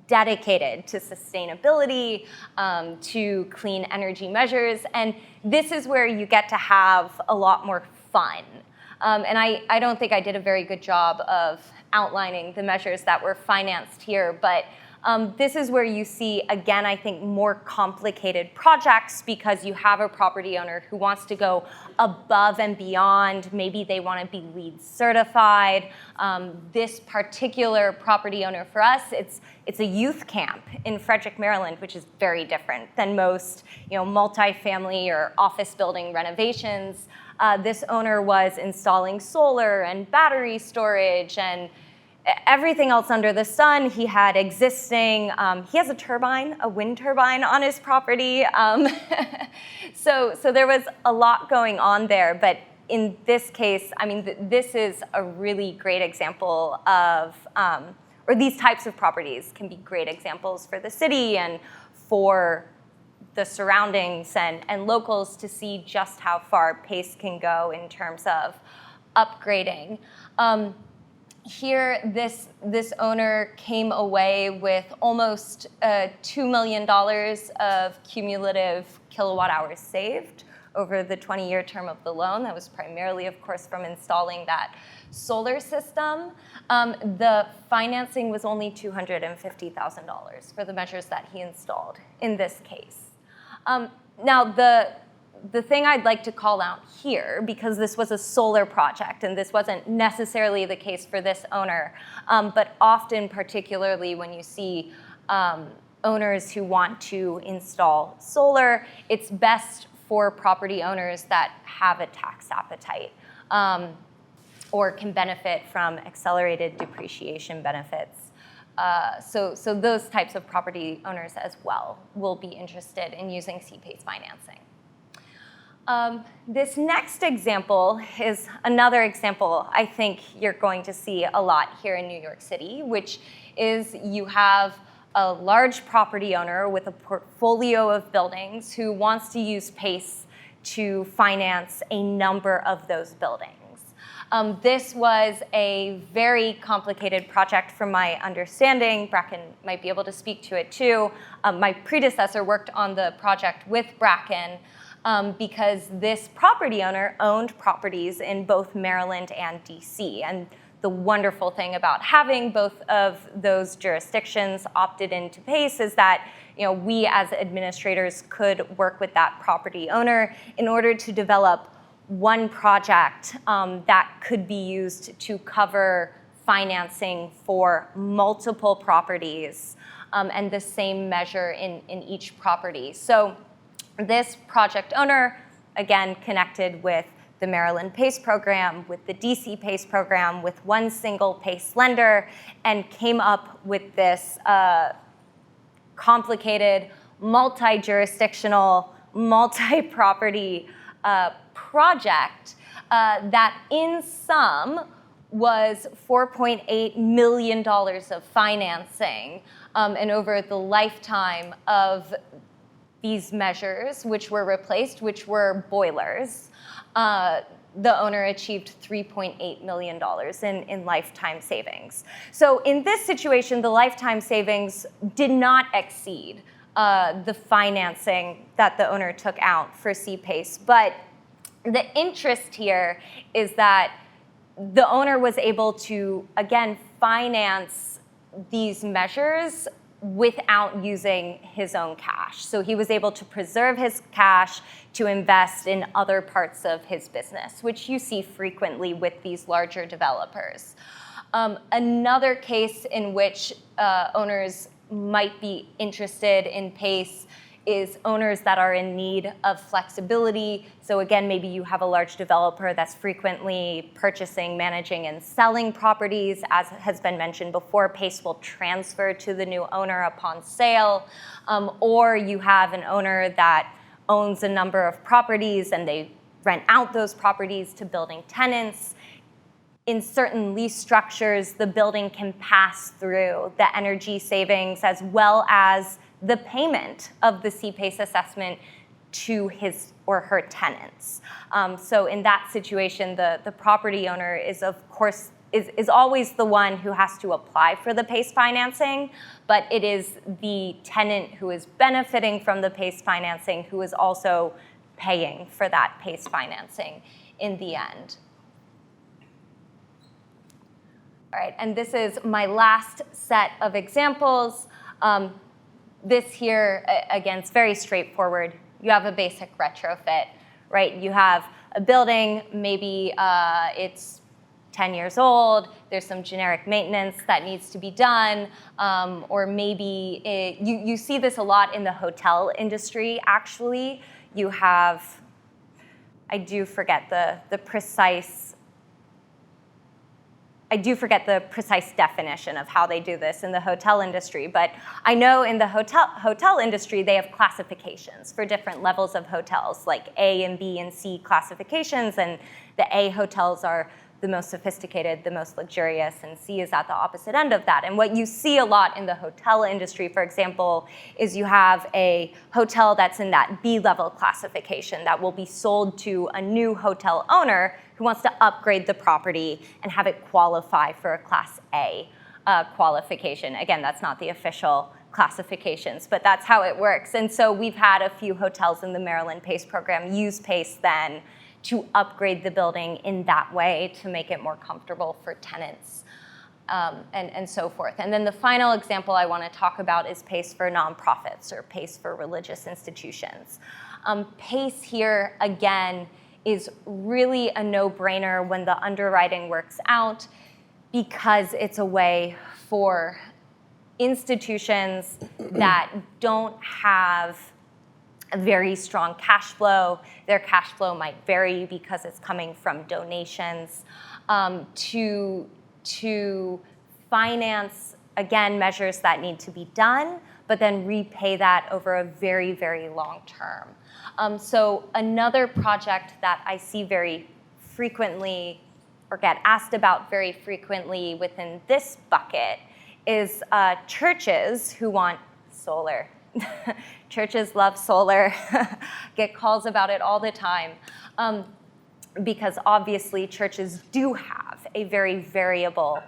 dedicated to sustainability, to clean energy measures, and this is where you get to have a lot more fun. And I don't think I did a very good job of outlining the measures that were financed here, but this is where you see, again, I think more complicated projects because you have a property owner who wants to go above and beyond. Maybe they want to be LEED certified. This particular property owner for us, it's a youth camp in Frederick, Maryland, which is very different than most multifamily or office building renovations. This owner was installing solar and battery storage and everything else under the sun. He had existing, he has a wind turbine on his property. So there was a lot going on there, but in this case, I mean, this is a really great example of, or these types of properties can be great examples for the city and for the surroundings and locals to see just how far PACE can go in terms of upgrading. Here, this owner came away with almost $2 million of cumulative kilowatt hours saved over the 20-year term of the loan. That was primarily, of course, from installing that solar system. The financing was only $250,000 for the measures that he installed in this case. Now, the thing I'd like to call out here, because this was a solar project and this wasn't necessarily the case for this owner, but often, particularly when you see owners who want to install solar, it's best for property owners that have a tax appetite or can benefit from accelerated depreciation benefits. So those types of property owners as well will be interested in using CPACE financing. This next example is another example I think you're going to see a lot here in New York City, which is you have a large property owner with a portfolio of buildings who wants to use PACE to finance a number of those buildings. This was a very complicated project from my understanding. Bracken might be able to speak to it too. My predecessor worked on the project with Bracken because this property owner owned properties in both Maryland and DC. And the wonderful thing about having both of those jurisdictions opted into PACE is that we as administrators could work with that property owner in order to develop one project that could be used to cover financing for multiple properties and the same measure in each property. So this project owner, again, connected with the Maryland PACE program, with the DC PACE program, with one single PACE lender, and came up with this complicated, multi-jurisdictional, multi-property project that in sum was $4.8 million of financing and over the lifetime of these measures, which were replaced, which were boilers, the owner achieved $3.8 million in lifetime savings. So in this situation, the lifetime savings did not exceed the financing that the owner took out for CPACE. But the interest here is that the owner was able to, again, finance these measures without using his own cash. So he was able to preserve his cash to invest in other parts of his business, which you see frequently with these larger developers. Another case in which owners might be interested in PACE is owners that are in need of flexibility. So again, maybe you have a large developer that's frequently purchasing, managing, and selling properties. As has been mentioned before, PACE will transfer to the new owner upon sale. Or you have an owner that owns a number of properties and they rent out those properties to building tenants. In certain lease structures, the building can pass through the energy savings as well as the payment of the CPACE assessment to his or her tenants. So in that situation, the property owner is, of course, is always the one who has to apply for the PACE financing, but it is the tenant who is benefiting from the PACE financing who is also paying for that PACE financing in the end. All right, and this is my last set of examples. This here, again, it's very straightforward. You have a basic retrofit, right? You have a building, maybe it's 10 years old, there's some generic maintenance that needs to be done, or maybe you see this a lot in the hotel industry, actually. You have, I do forget the precise definition of how they do this in the hotel industry, but I know in the hotel industry, they have classifications for different levels of hotels, like A and B and C classifications, and the A hotels are the most sophisticated, the most luxurious, and C is at the opposite end of that. And what you see a lot in the hotel industry, for example, is you have a hotel that's in that B level classification that will be sold to a new hotel owner who wants to upgrade the property and have it qualify for a Class A qualification. Again, that's not the official classifications, but that's how it works. And so we've had a few hotels in the Maryland PACE program use PACE then to upgrade the building in that way to make it more comfortable for tenants and so forth. And then the final example I want to talk about is PACE for nonprofits or PACE for religious institutions. PACE here, again, is really a no-brainer when the underwriting works out because it's a way for institutions that don't have a very strong cash flow. Their cash flow might vary because it's coming from donations to finance, again, measures that need to be done, but then repay that over a very, very long term. So another project that I see very frequently or get asked about very frequently within this bucket is churches who want solar. Churches love solar, get calls about it all the time, because obviously churches do have a very variable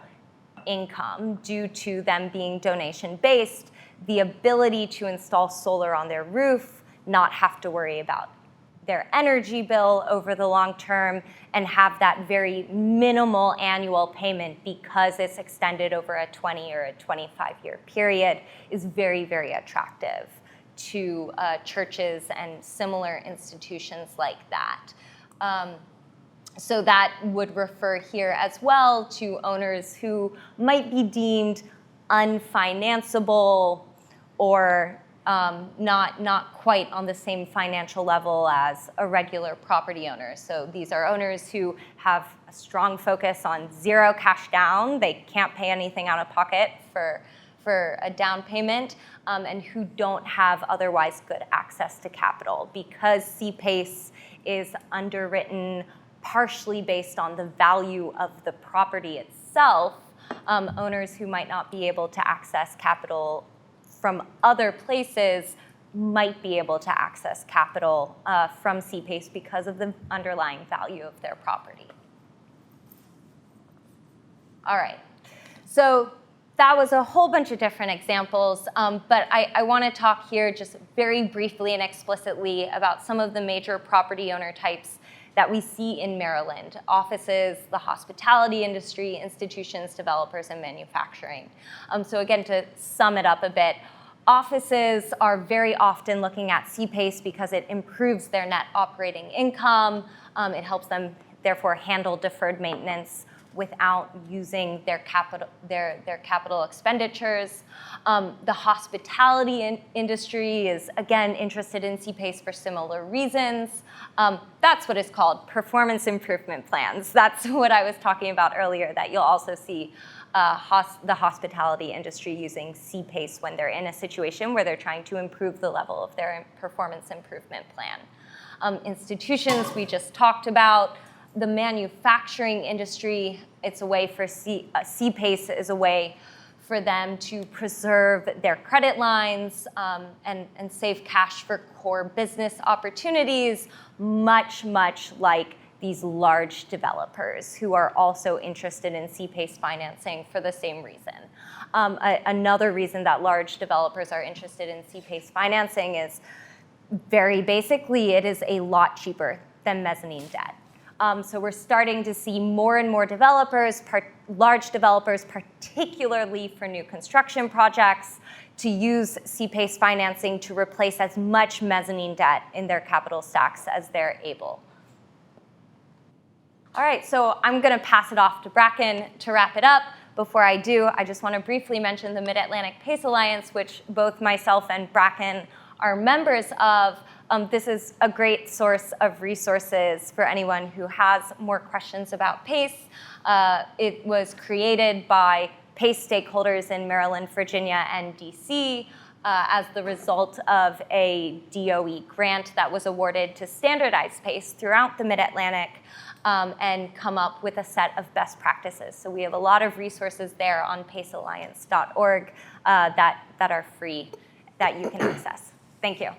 income due to them being donation-based, the ability to install solar on their roof, not have to worry about their energy bill over the long term, and have that very minimal annual payment because it's extended over a 20 or a 25-year period is very, very attractive to churches and similar institutions like that. So that would refer here as well to owners who might be deemed unfinanceable or not quite on the same financial level as a regular property owner. So these are owners who have a strong focus on zero cash down. They can't pay anything out of pocket for a down payment, and who don't have otherwise good access to capital. Because CPACE is underwritten partially based on the value of the property itself, owners who might not be able to access capital from other places might be able to access capital from CPACE because of the underlying value of their property. All right, so that was a whole bunch of different examples, but I want to talk here just very briefly and explicitly about some of the major property owner types that we see in Maryland: offices, the hospitality industry, institutions, developers, and manufacturing. So again, to sum it up a bit, offices are very often looking at CPACE because it improves their net operating income. It helps them, therefore, handle deferred maintenance without using their capital expenditures. The hospitality industry is, again, interested in CPACE for similar reasons. That's what is called performance improvement plans. That's what I was talking about earlier, that you'll also see the hospitality industry using CPACE when they're in a situation where they're trying to improve the level of their performance improvement plan. Institutions we just talked about. The manufacturing industry, it's a way for CPACE is a way for them to preserve their credit lines and save cash for core business opportunities, much like these large developers who are also interested in C-PACE financing for the same reason. Another reason that large developers are interested in C-PACE financing is very basically it is a lot cheaper than mezzanine debt. So we're starting to see more and more developers, large developers, particularly for new construction projects, to use C-PACE financing to replace as much mezzanine debt in their capital stacks as they're able. All right, so I'm going to pass it off to Bracken to wrap it up. Before I do, I just want to briefly mention the Mid-Atlantic PACE Alliance, which both myself and Bracken are members of. This is a great source of resources for anyone who has more questions about PACE. It was created by PACE stakeholders in Maryland, Virginia, and DC as the result of a DOE grant that was awarded to standardize PACE throughout the Mid-Atlantic and come up with a set of best practices. So we have a lot of resources there on pacealliance.org that are free, that you can access. Thank you.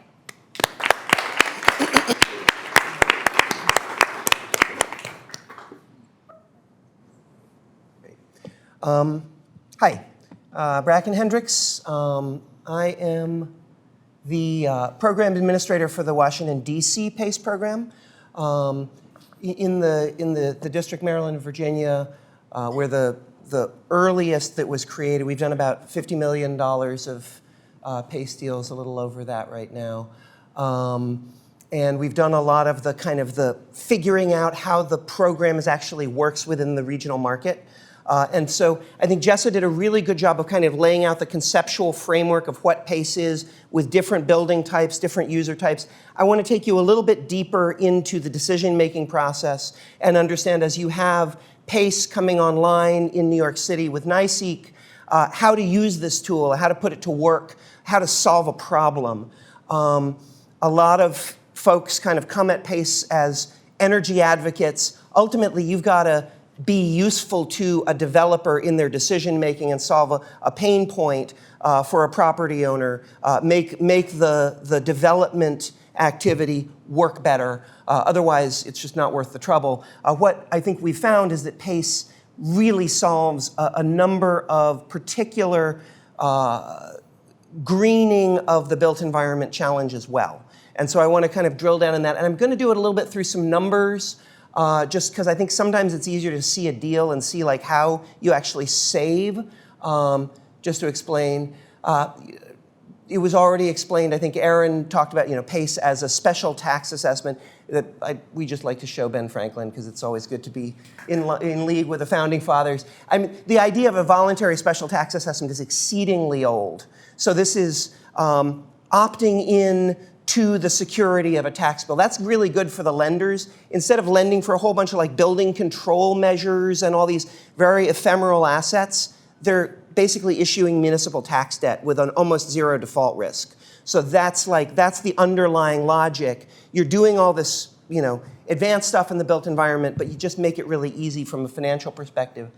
Hi, Bracken Hendricks. I am the program administrator for the Washington, D.C. PACE program. In the District, Maryland, and Virginia, we're the earliest that was created. We've done about $50 million of PACE deals, a little over that right now. And we've done a lot of the kind of the figuring out how the program actually works within the regional market. And so I think Jessa did a really good job of kind of laying out the conceptual framework of what PACE is with different building types, different user types. I want to take you a little bit deeper into the decision-making process and understand, as you have PACE coming online in New York City with NYC, how to use this tool, how to put it to work, how to solve a problem. A lot of folks kind of come at PACE as energy advocates. Ultimately, you've got to be useful to a developer in their decision making and solve a pain point for a property owner, make the development activity work better. Otherwise, it's just not worth the trouble. What I think we found is that PACE really solves a number of particular greening of the built environment challenge as well. And so I want to kind of drill down on that. And I'm going to do it a little bit through some numbers, just because I think sometimes it's easier to see a deal and see like how you actually save. Just to explain, it was already explained. I think Aaron talked about PACE as a special tax assessment that we just like to show Ben Franklin because it's always good to be in league with the founding fathers. I mean, the idea of a voluntary special tax assessment is exceedingly old. So this is opting in to the security of a tax bill. That's really good for the lenders. Instead of lending for a whole bunch of like building control measures and all these very ephemeral assets, they're basically issuing municipal tax debt with an almost zero default risk. So that's the underlying logic. You're doing all this, advanced stuff in the built environment, but you just make it really easy from a financial perspective.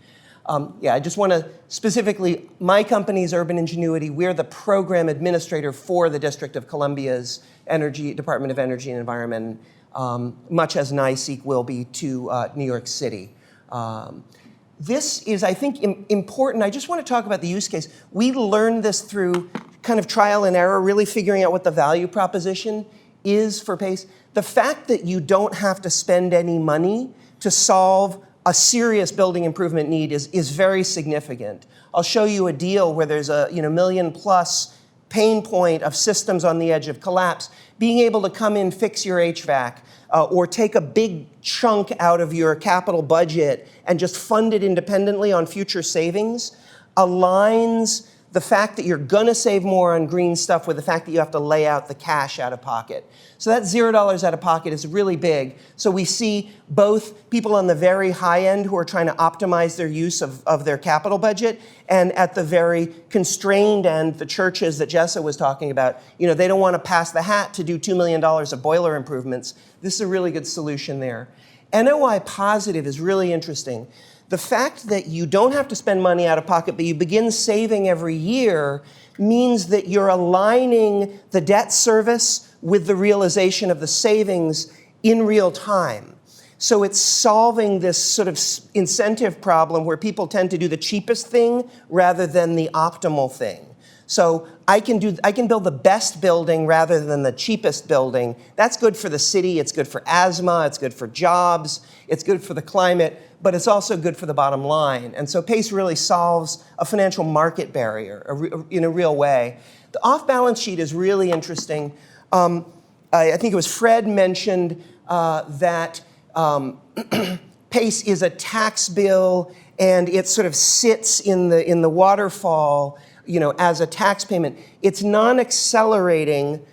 I just want to specifically, my company's Urban Ingenuity, we're the program administrator for the District of Columbia's Department of Energy and Environment, much as NYC will be to New York City. This is, I think, important. I just want to talk about the use case. We learned this through kind of trial and error, really figuring out what the value proposition is for PACE. The fact that you don't have to spend any money to solve a serious building improvement need is very significant. I'll show you a deal where there's a million plus pain point of systems on the edge of collapse. Being able to come in, fix your HVAC, or take a big chunk out of your capital budget and just fund it independently on future savings aligns the fact that you're going to save more on green stuff with the fact that you have to lay out the cash out of pocket. So that $0 out of pocket is really big. So we see both people on the very high end who are trying to optimize their use of their capital budget, and at the very constrained end, the churches that Jessa was talking about, they don't want to pass the hat to do $2 million of boiler improvements. This is a really good solution there. NOI positive is really interesting. The fact that you don't have to spend money out of pocket, but you begin saving every year, means that you're aligning the debt service with the realization of the savings in real time. So it's solving this sort of incentive problem where people tend to do the cheapest thing rather than the optimal thing. So I can build the best building rather than the cheapest building. That's good for the city, it's good for asthma, it's good for jobs, it's good for the climate, but it's also good for the bottom line. And so PACE really solves a financial market barrier in a real way. The off-balance sheet is really interesting. I think it was Fred mentioned that PACE is a tax bill and it sort of sits in the waterfall, as a tax payment. It's non-accelerating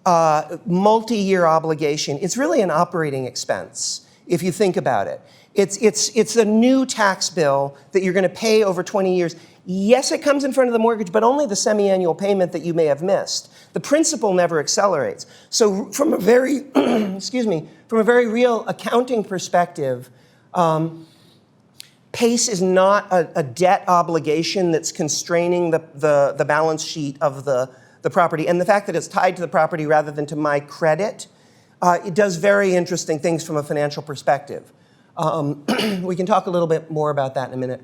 multi-year obligation. It's really an operating expense, if you think about it. It's a new tax bill that you're going to pay over 20 years. Yes, it comes in front of the mortgage, but only the semi-annual payment that you may have missed. The principal never accelerates. So from a very, from a very real accounting perspective, PACE is not a debt obligation that's constraining the balance sheet of the property. And the fact that it's tied to the property rather than to my credit, it does very interesting things from a financial perspective. We can talk a little bit more about that in a minute.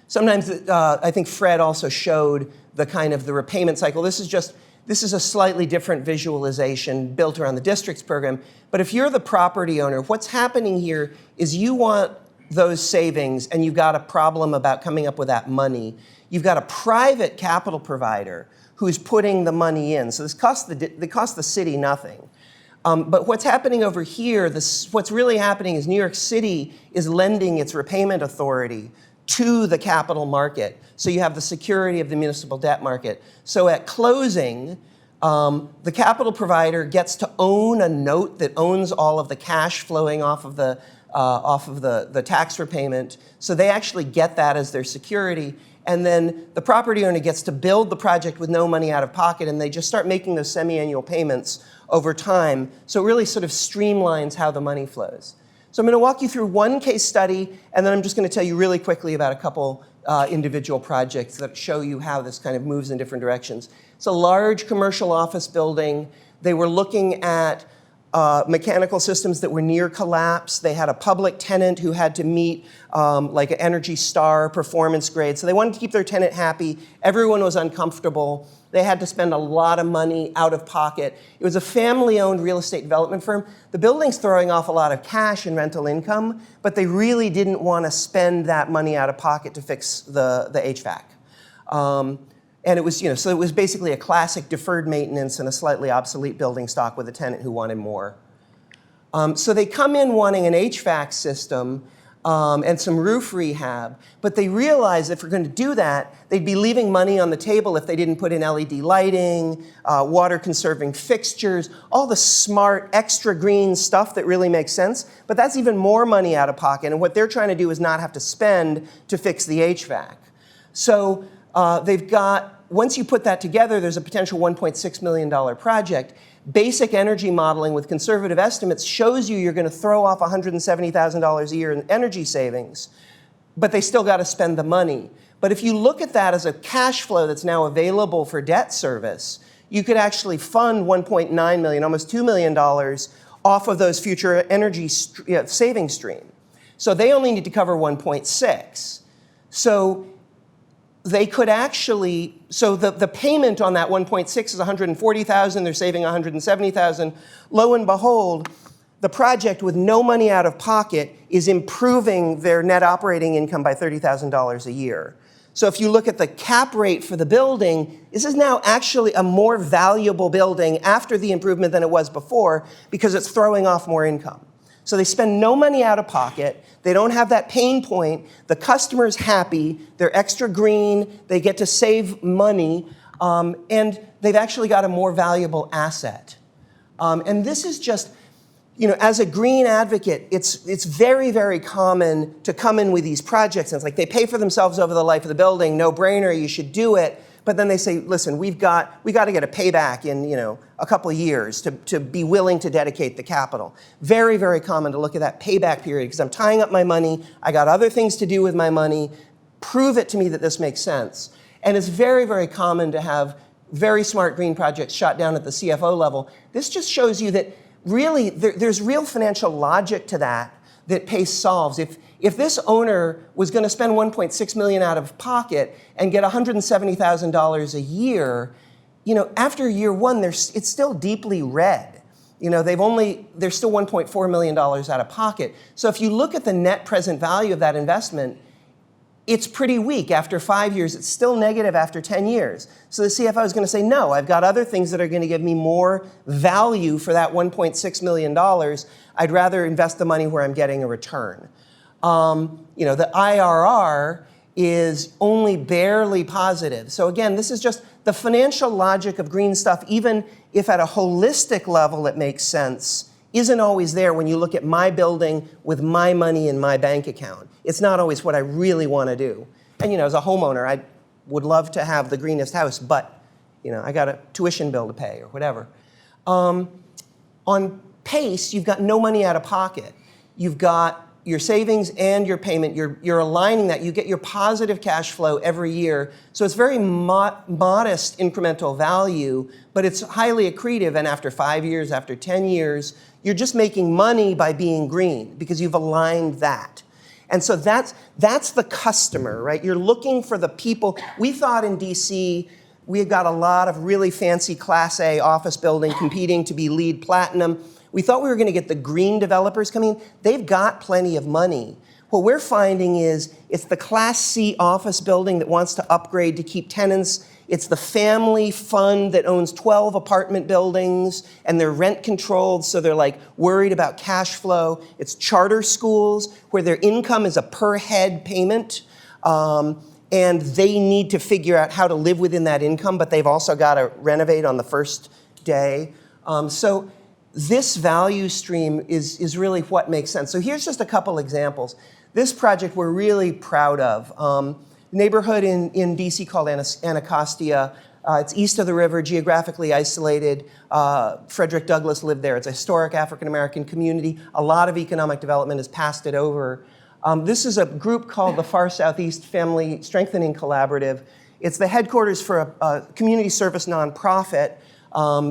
Sometimes I think Fred also showed the kind of the repayment cycle. This is a slightly different visualization built around the districts program. But if you're the property owner, what's happening here is you want those savings and you've got a problem about coming up with that money. You've got a private capital provider who's putting the money in. So this costs the city nothing. But what's happening over here, what's really happening is New York City is lending its repayment authority to the capital market. So you have the security of the municipal debt market. So at closing, the capital provider gets to own a note that owns all of the cash flowing off of the tax repayment. So they actually get that as their security. And then the property owner gets to build the project with no money out of pocket, and they just start making those semi-annual payments over time. So it really sort of streamlines how the money flows. So I'm going to walk you through one case study, and then I'm just going to tell you really quickly about a couple individual projects that show you how this kind of moves in different directions. It's a large commercial office building. They were looking at mechanical systems that were near collapse. They had a public tenant who had to meet like an Energy Star performance grade. So they wanted to keep their tenant happy. Everyone was uncomfortable. They had to spend a lot of money out of pocket. It was a family-owned real estate development firm. The building's throwing off a lot of cash and rental income, but they really didn't want to spend that money out of pocket to fix the HVAC. And it was, so it was basically a classic deferred maintenance and a slightly obsolete building stock with a tenant who wanted more. So they come in wanting an HVAC system and some roof rehab, but they realize if we're going to do that, they'd be leaving money on the table if they didn't put in LED lighting, water-conserving fixtures, all the smart, extra green stuff that really makes sense, but that's even more money out of pocket, and what they're trying to do is not have to spend to fix the HVAC. So they've got, once you put that together, there's a potential $1.6 million project. Basic energy modeling with conservative estimates shows you're going to throw off $170,000 a year in energy savings, but they still got to spend the money. But if you look at that as a cash flow that's now available for debt service, you could actually fund $1.9 million, almost $2 million off of those future energy saving stream. So they only need to cover 1.6. So they could actually, so the payment on that 1.6 is $140,000, they're saving $170,000. Lo and behold, the project with no money out of pocket is improving their net operating income by $30,000 a year. So if you look at the cap rate for the building, this is now actually a more valuable building after the improvement than it was before because it's throwing off more income. So they spend no money out of pocket. They don't have that pain point. The customer's happy. They're extra green. They get to save money. And they've actually got a more valuable asset. And this is just, as a green advocate, it's very, very common to come in with these projects. And it's like they pay for themselves over the life of the building. No brainer. You should do it. But then they say, listen, we got to get a payback in a couple of years to be willing to dedicate the capital. Very, very common to look at that payback period because I'm tying up my money. I got other things to do with my money. Prove it to me that this makes sense. And it's very, very common to have very smart green projects shot down at the CFO level. This just shows you that really, there's real financial logic to that PACE solves. If this owner was going to spend $1.6 million out of pocket and get $170,000 a year, after year one, it's still deeply red. They're still $1.4 million out of pocket. So if you look at the net present value of that investment, it's pretty weak. After 5 years, it's still negative after 10 years. So the CFO is going to say, no, I've got other things that are going to give me more value for that $1.6 million. I'd rather invest the money where I'm getting a return. The IRR is only barely positive. So again, this is just the financial logic of green stuff, even if at a holistic level it makes sense, isn't always there when you look at my building with my money in my bank account. It's not always what I really want to do. And as a homeowner, I would love to have the greenest house, but I got a tuition bill to pay or whatever. On PACE, you've got no money out of pocket. You've got your savings and your payment. You're aligning that. You get your positive cash flow every year. So it's very modest incremental value, but it's highly accretive. And after 5 years, after 10 years, you're just making money by being green because you've aligned that. And so that's the customer, right? You're looking for the people. We thought in DC, we've got a lot of really fancy Class A office building competing to be LEED Platinum. We thought we were going to get the green developers coming in. They've got plenty of money. What we're finding is it's the Class C office building that wants to upgrade to keep tenants. It's the family fund that owns 12 apartment buildings and they're rent controlled, so they're worried about cash flow. It's charter schools where their income is a per head payment, and they need to figure out how to live within that income, but they've also got to renovate on the first day. So this value stream is really what makes sense. So here's just a couple examples. This project we're really proud of. Neighborhood in DC called Anacostia. It's east of the river, geographically isolated. Frederick Douglass lived there. It's a historic African-American community. A lot of economic development has passed it over. This is a group called the Far Southeast Family Strengthening Collaborative. It's the headquarters for a community service nonprofit.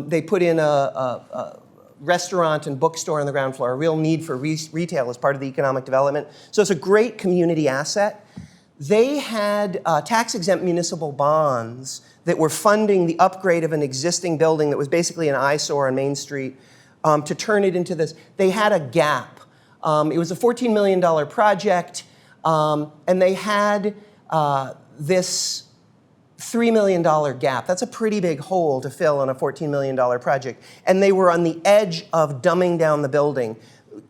They put in a restaurant and bookstore on the ground floor, a real need for retail as part of the economic development. So it's a great community asset. They had tax-exempt municipal bonds that were funding the upgrade of an existing building that was basically an eyesore on Main Street to turn it into this. They had a gap. It was a $14 million project, and they had this $3 million gap. That's a pretty big hole to fill in a $14 million project. And they were on the edge of dumbing down the building,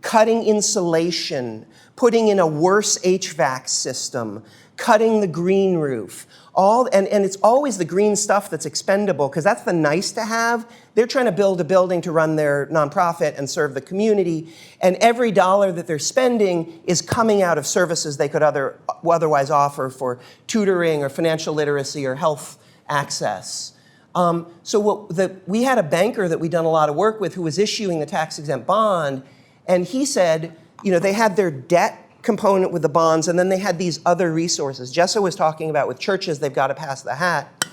cutting insulation, putting in a worse HVAC system, cutting the green roof. And it's always the green stuff that's expendable because that's the nice to have. They're trying to build a building to run their nonprofit and serve the community. And every dollar that they're spending is coming out of services they could otherwise offer for tutoring or financial literacy or health access. We had a banker that we'd done a lot of work with who was issuing the tax-exempt bond. And he said, they had their debt component with the bonds, and then they had these other resources. Jessa was talking about with churches, they've got to pass the hat.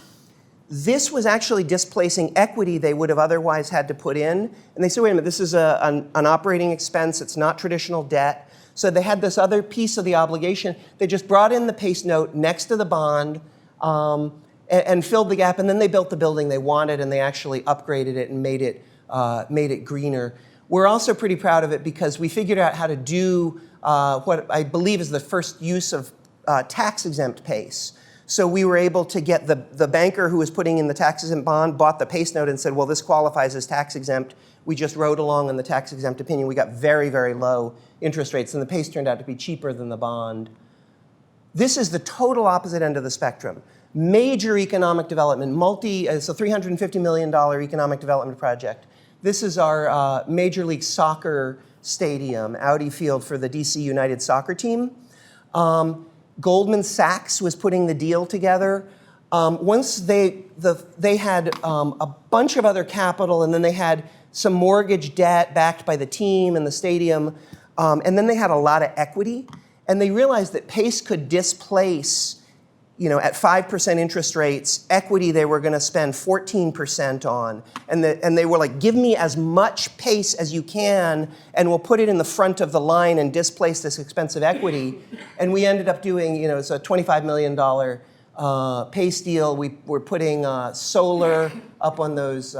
This was actually displacing equity they would have otherwise had to put in. And they said, wait a minute, this is an operating expense. It's not traditional debt. So they had this other piece of the obligation. They just brought in the PACE note next to the bond and filled the gap. And then they built the building they wanted, and they actually upgraded it and made it greener. We're also pretty proud of it because we figured out how to do what I believe is the first use of tax-exempt PACE. So we were able to get the banker who was putting in the tax-exempt bond, bought the PACE note and said, well, this qualifies as tax-exempt. We just wrote along on the tax-exempt opinion. We got very, very low interest rates, and the PACE turned out to be cheaper than the bond. This is the total opposite end of the spectrum. Major economic development, it's a $350 million economic development project. This is our Major League Soccer stadium, Audi Field for the DC United soccer team. Goldman Sachs was putting the deal together. Once they had a bunch of other capital, and then they had some mortgage debt backed by the team and the stadium, and then they had a lot of equity. And they realized that PACE could displace at 5% interest rates, equity they were going to spend 14% on. And they were like, give me as much pace as you can, and we'll put it in the front of the line and displace this expensive equity. And we ended up doing, it's a $25 million pace deal. We're putting solar up on those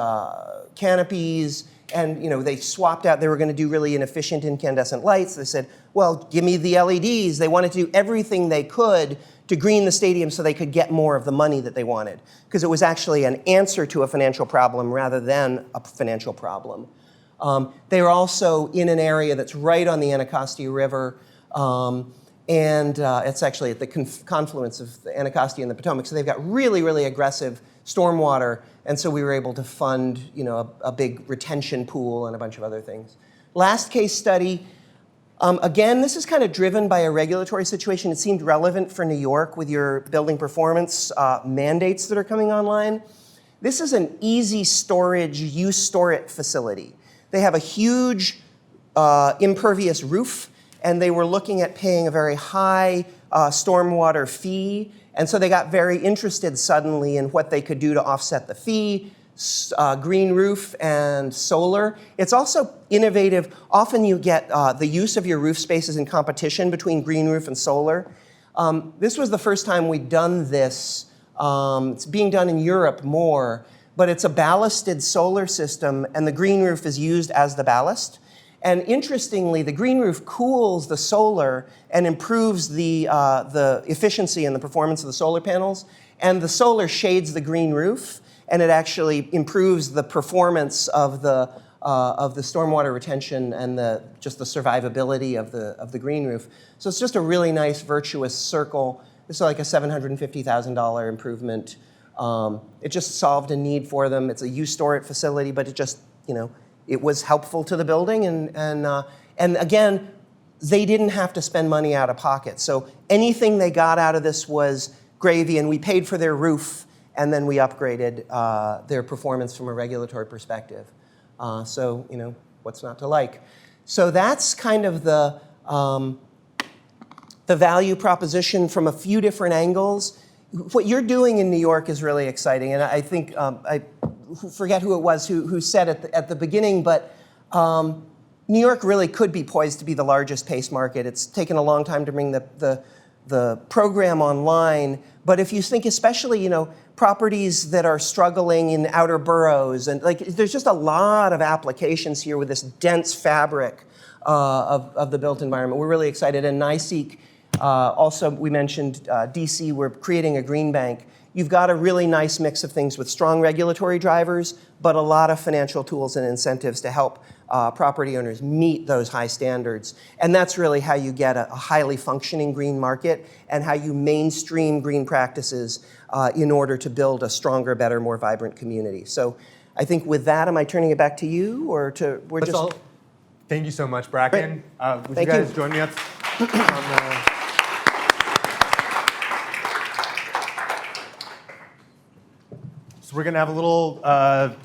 canopies. And they swapped out, they were going to do really inefficient incandescent lights. They said, well, give me the LEDs. They wanted to do everything they could to green the stadium so they could get more of the money that they wanted, because it was actually an answer to a financial problem rather than a financial problem. They were also in an area that's right on the Anacostia River, and it's actually at the confluence of the Anacostia and the Potomac. So they've got really, really aggressive stormwater, and so we were able to fund a big retention pool and a bunch of other things. Last case study. Again, this is kind of driven by a regulatory situation. It seemed relevant for New York with your building performance mandates that are coming online. This is an easy storage, you store it facility. They have a huge impervious roof, and they were looking at paying a very high stormwater fee. And so they got very interested suddenly in what they could do to offset the fee. Green roof and solar. It's also innovative. Often you get the use of your roof spaces in competition between green roof and solar. This was the first time we'd done this. It's being done in Europe more, but it's a ballasted solar system, and the green roof is used as the ballast. And interestingly, the green roof cools the solar and improves the efficiency and the performance of the solar panels, and the solar shades the green roof, and it actually improves the performance of the stormwater retention and just the survivability of the green roof. So it's just a really nice virtuous circle. It's like a $750,000 improvement. It just solved a need for them. It's a you store it facility, but it just it was helpful to the building, and again, they didn't have to spend money out of pocket. So anything they got out of this was gravy, and we paid for their roof. And then we upgraded their performance from a regulatory perspective. So, what's not to like? So that's kind of the value proposition from a few different angles. What you're doing in New York is really exciting. And I think, I forget who it was who said at the beginning, but New York really could be poised to be the largest PACE market. It's taken a long time to bring the program online. But if you think especially, properties that are struggling in outer boroughs, and there's just a lot of applications here with this dense fabric of the built environment. We're really excited. And NYC, also we mentioned DC, we're creating a green bank. You've got a really nice mix of things with strong regulatory drivers, but a lot of financial tools and incentives to help property owners meet those high standards. And that's really how you get a highly functioning green market and how you mainstream green practices in order to build a stronger, better, more vibrant community. So I think with that, am I turning it back to you, or Thank you so much, Bracken. Would Thank you guys you. join me up on the... So we're going to have a little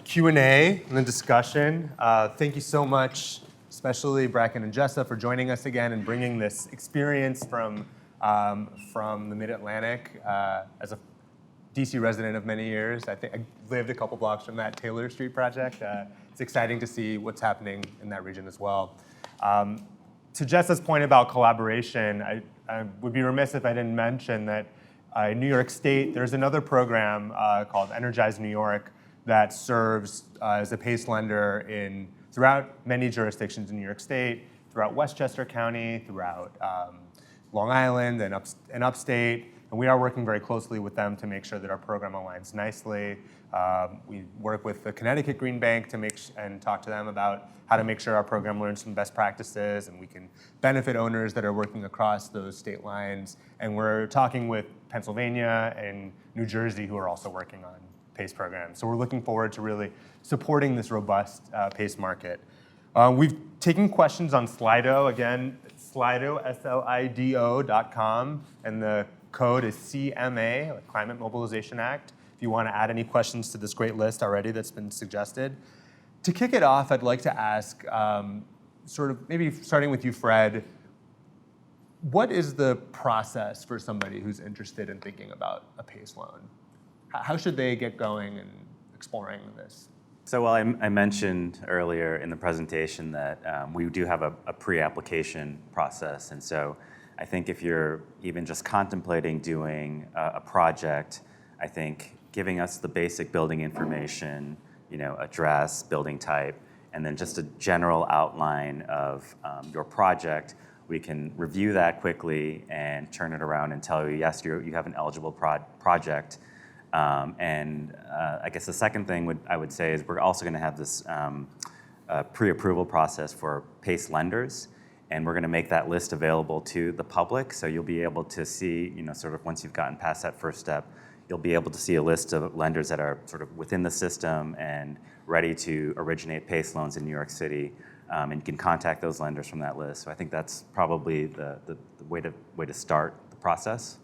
Q&A and a discussion. Thank you so much, especially Bracken and Jessa, for joining us again and bringing this experience from the Mid-Atlantic. As a DC resident of many years, I think I lived a couple blocks from that Taylor Street project. It's exciting to see what's happening in that region as well. To Jessa's point about collaboration, I would be remiss if I didn't mention that in New York State, there's another program called Energize New York that serves as a PACE lender throughout many jurisdictions in New York State, throughout Westchester County, throughout Long Island and upstate. And we are working very closely with them to make sure that our program aligns nicely. We work with the Connecticut Green Bank and talk to them about how to make sure our program learns some best practices and we can benefit owners that are working across those state lines. And we're talking with Pennsylvania and New Jersey who are also working on PACE programs. So we're looking forward to really supporting this robust PACE market. We've taken questions on Slido. Again, Slido, Slido.com, and the code is CMA, like Climate Mobilization Act, if you want to add any questions to this great list already that's been suggested. To kick it off, I'd like to ask, sort of maybe starting with you, Fred, What is the process for somebody who's interested in thinking about a PACE loan? How should they get going and exploring this? So, well, I mentioned earlier in the presentation that we do have a pre-application process. And so I think if you're even just contemplating doing a project, I think giving us the basic building information, address, building type, and then just a general outline of your project, we can review that quickly and turn it around and tell you, yes, you have an eligible project. I guess the second thing I would say is we're also going to have this pre-approval process for PACE lenders, and we're going to make that list available to the public. So you'll be able to see, sort of once you've gotten past that first step, you'll be able to see a list of lenders that are sort of within the system and ready to originate PACE loans in New York City. And you can contact those lenders from that list. So I think that's probably the way to start the process.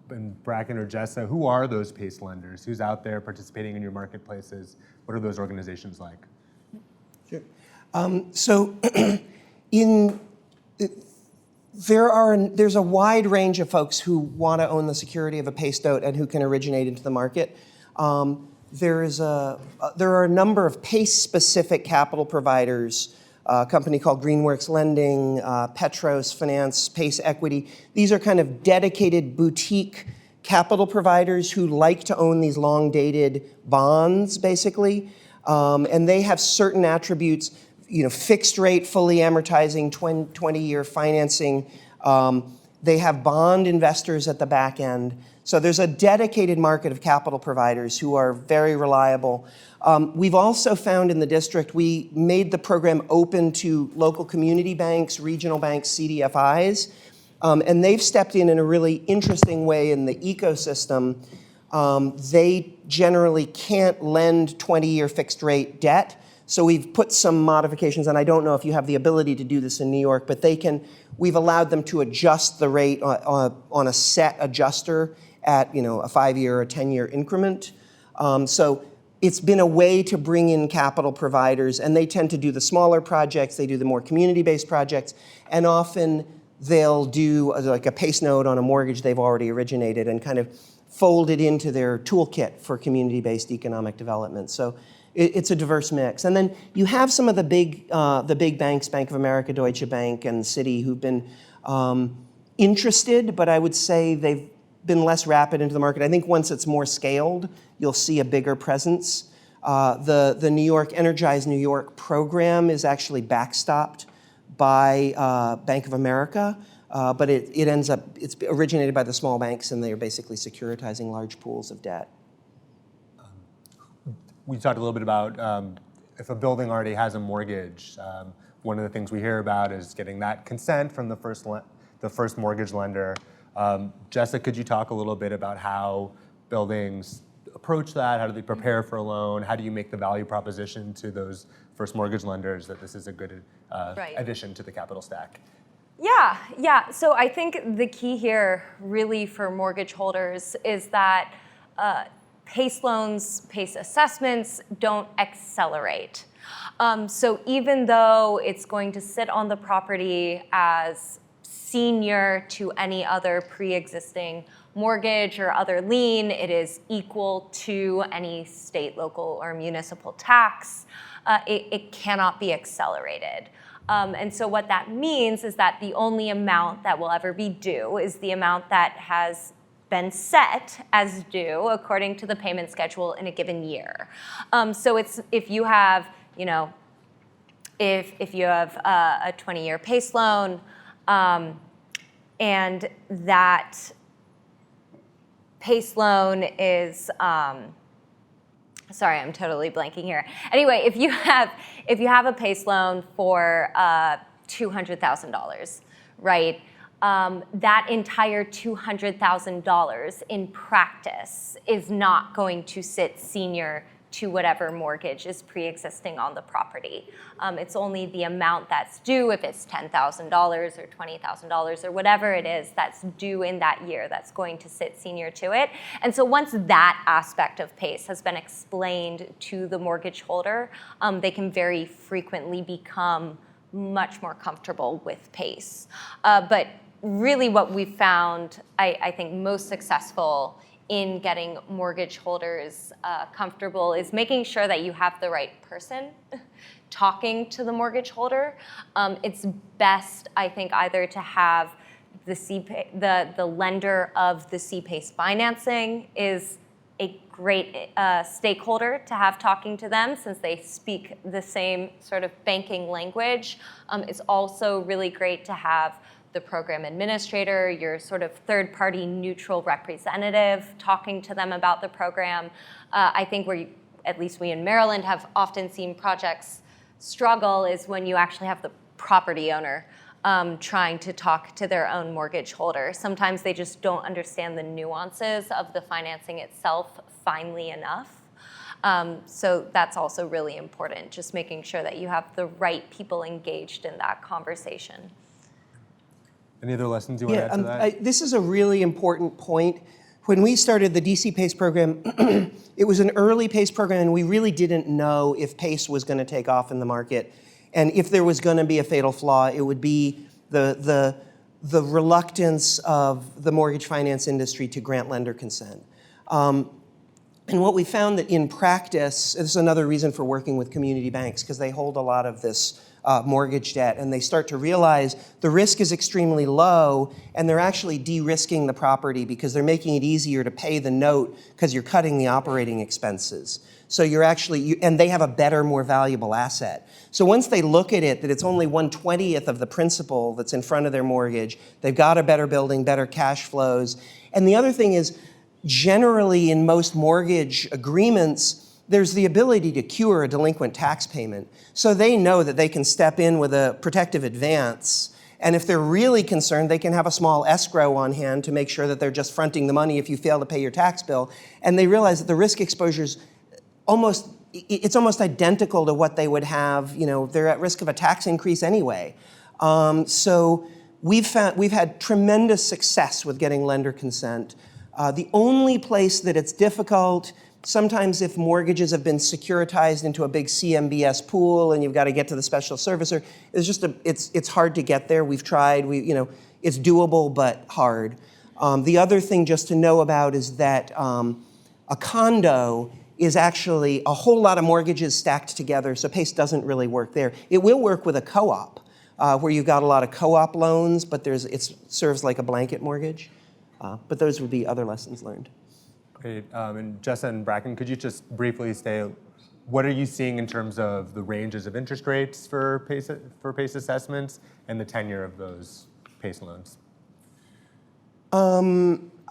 And Bracken or Jessa, who are those PACE lenders? Who's out there participating in your marketplaces? What are those organizations like? Sure. There's a wide range of folks who want to own the security of a PACE note and who can originate into the market. There are a number of PACE-specific capital providers. A company called Greenworks Lending, Petros Finance, Pace Equity. These are kind of dedicated boutique capital providers who like to own these long-dated bonds, basically. And they have certain attributes, fixed rate, fully amortizing, 20-year financing. They have bond investors at the back end. So there's a dedicated market of capital providers who are very reliable. We've also found in the district, we made the program open to local community banks, regional banks, CDFIs, and they've stepped in a really interesting way in the ecosystem. They generally can't lend 20-year fixed rate debt, so we've put some modifications, and I don't know if you have the ability to do this in New York, but we've allowed them to adjust the rate on a set adjuster at a 5-year or 10-year increment. So it's been a way to bring in capital providers, and they tend to do the smaller projects, they do the more community-based projects, and often they'll do like a PACE note on a mortgage they've already originated and kind of fold it into their toolkit for community-based economic development. So it's a diverse mix. And then you have some of the big banks, Bank of America, Deutsche Bank, and Citi, who've been interested, but I would say they've been less rapid into the market. I think once it's more scaled, you'll see a bigger presence. The New York Energize New York program is actually backstopped by Bank of America, but it's originated by the small banks, and they are basically securitizing large pools of debt. We talked a little bit about if a building already has a mortgage. One of the things we hear about is getting that consent from the first mortgage lender. Jessa, could you talk a little bit about how buildings approach that? How do they prepare for a loan? How do you make the value proposition to those first mortgage lenders that this is a good addition to the capital stack? Yeah. So I think the key here really for mortgage holders is that PACE loans, PACE assessments don't accelerate. So even though it's going to sit on the property as senior to any other pre-existing mortgage or other lien, it is equal to any state, local, or municipal tax. It cannot be accelerated. And so what that means is that the only amount that will ever be due is the amount that has been set as due according to the payment schedule in a given year. So if you have a 20-year PACE loan, and that PACE loan is, sorry, I'm totally blanking here. Anyway, if you have a PACE loan for $200,000, right? That entire $200,000 in practice is not going to sit senior to whatever mortgage is pre-existing on the property. It's only the amount that's due, if it's $10,000 or $20,000 or whatever it is that's due in that year that's going to sit senior to it. And so once that aspect of PACE has been explained to the mortgage holder, they can very frequently become much more comfortable with PACE. But really what we found, I think, most successful in getting mortgage holders comfortable is making sure that you have the right person talking to the mortgage holder. It's best, I think, either to have the lender of the CPACE financing is a great stakeholder to have talking to them since they speak the same sort of banking language. It's also really great to have the program administrator, your sort of third-party neutral representative talking to them about the program. I think at least we in Maryland have often seen projects struggle is when you actually have the property owner trying to talk to their own mortgage holder. Sometimes they just don't understand the nuances of the financing itself finely enough. So that's also really important, just making sure that you have the right people engaged in that conversation. Any other lessons you want to add to that? This is a really important point. When we started the DC PACE program, it was an early PACE program, and we really didn't know if PACE was going to take off in the market. And if there was going to be a fatal flaw, it would be the reluctance of the mortgage finance industry to grant lender consent. And what we found that in practice, this is another reason for working with community banks, because they hold a lot of this mortgage debt, and they start to realize the risk is extremely low, and they're actually de-risking the property because they're making it easier to pay the note because you're cutting the operating expenses. So you're actually, and they have a better, more valuable asset. So once they look at it, that it's only 1/20th of the principal that's in front of their mortgage, they've got a better building, better cash flows. And the other thing is, generally in most mortgage agreements, there's the ability to cure a delinquent tax payment. So they know that they can step in with a protective advance. And if they're really concerned, they can have a small escrow on hand to make sure that they're just fronting the money if you fail to pay your tax bill. And they realize that the risk exposure's it's almost identical to what they would have, they're at risk of a tax increase anyway. So we've had tremendous success with getting lender consent. The only place that it's difficult, sometimes if mortgages have been securitized into a big CMBS pool and you've got to get to the special servicer, it's hard to get there. We've tried, it's doable but hard. The other thing just to know about is that a condo is actually a whole lot of mortgages stacked together, so PACE doesn't really work there. It will work with a co-op, where you've got a lot of co-op loans, but it serves like a blanket mortgage. But those would be other lessons learned. Great. And Jessa and Bracken, could you just briefly say, what are you seeing in terms of the ranges of interest rates for PACE assessments and the tenure of those PACE loans?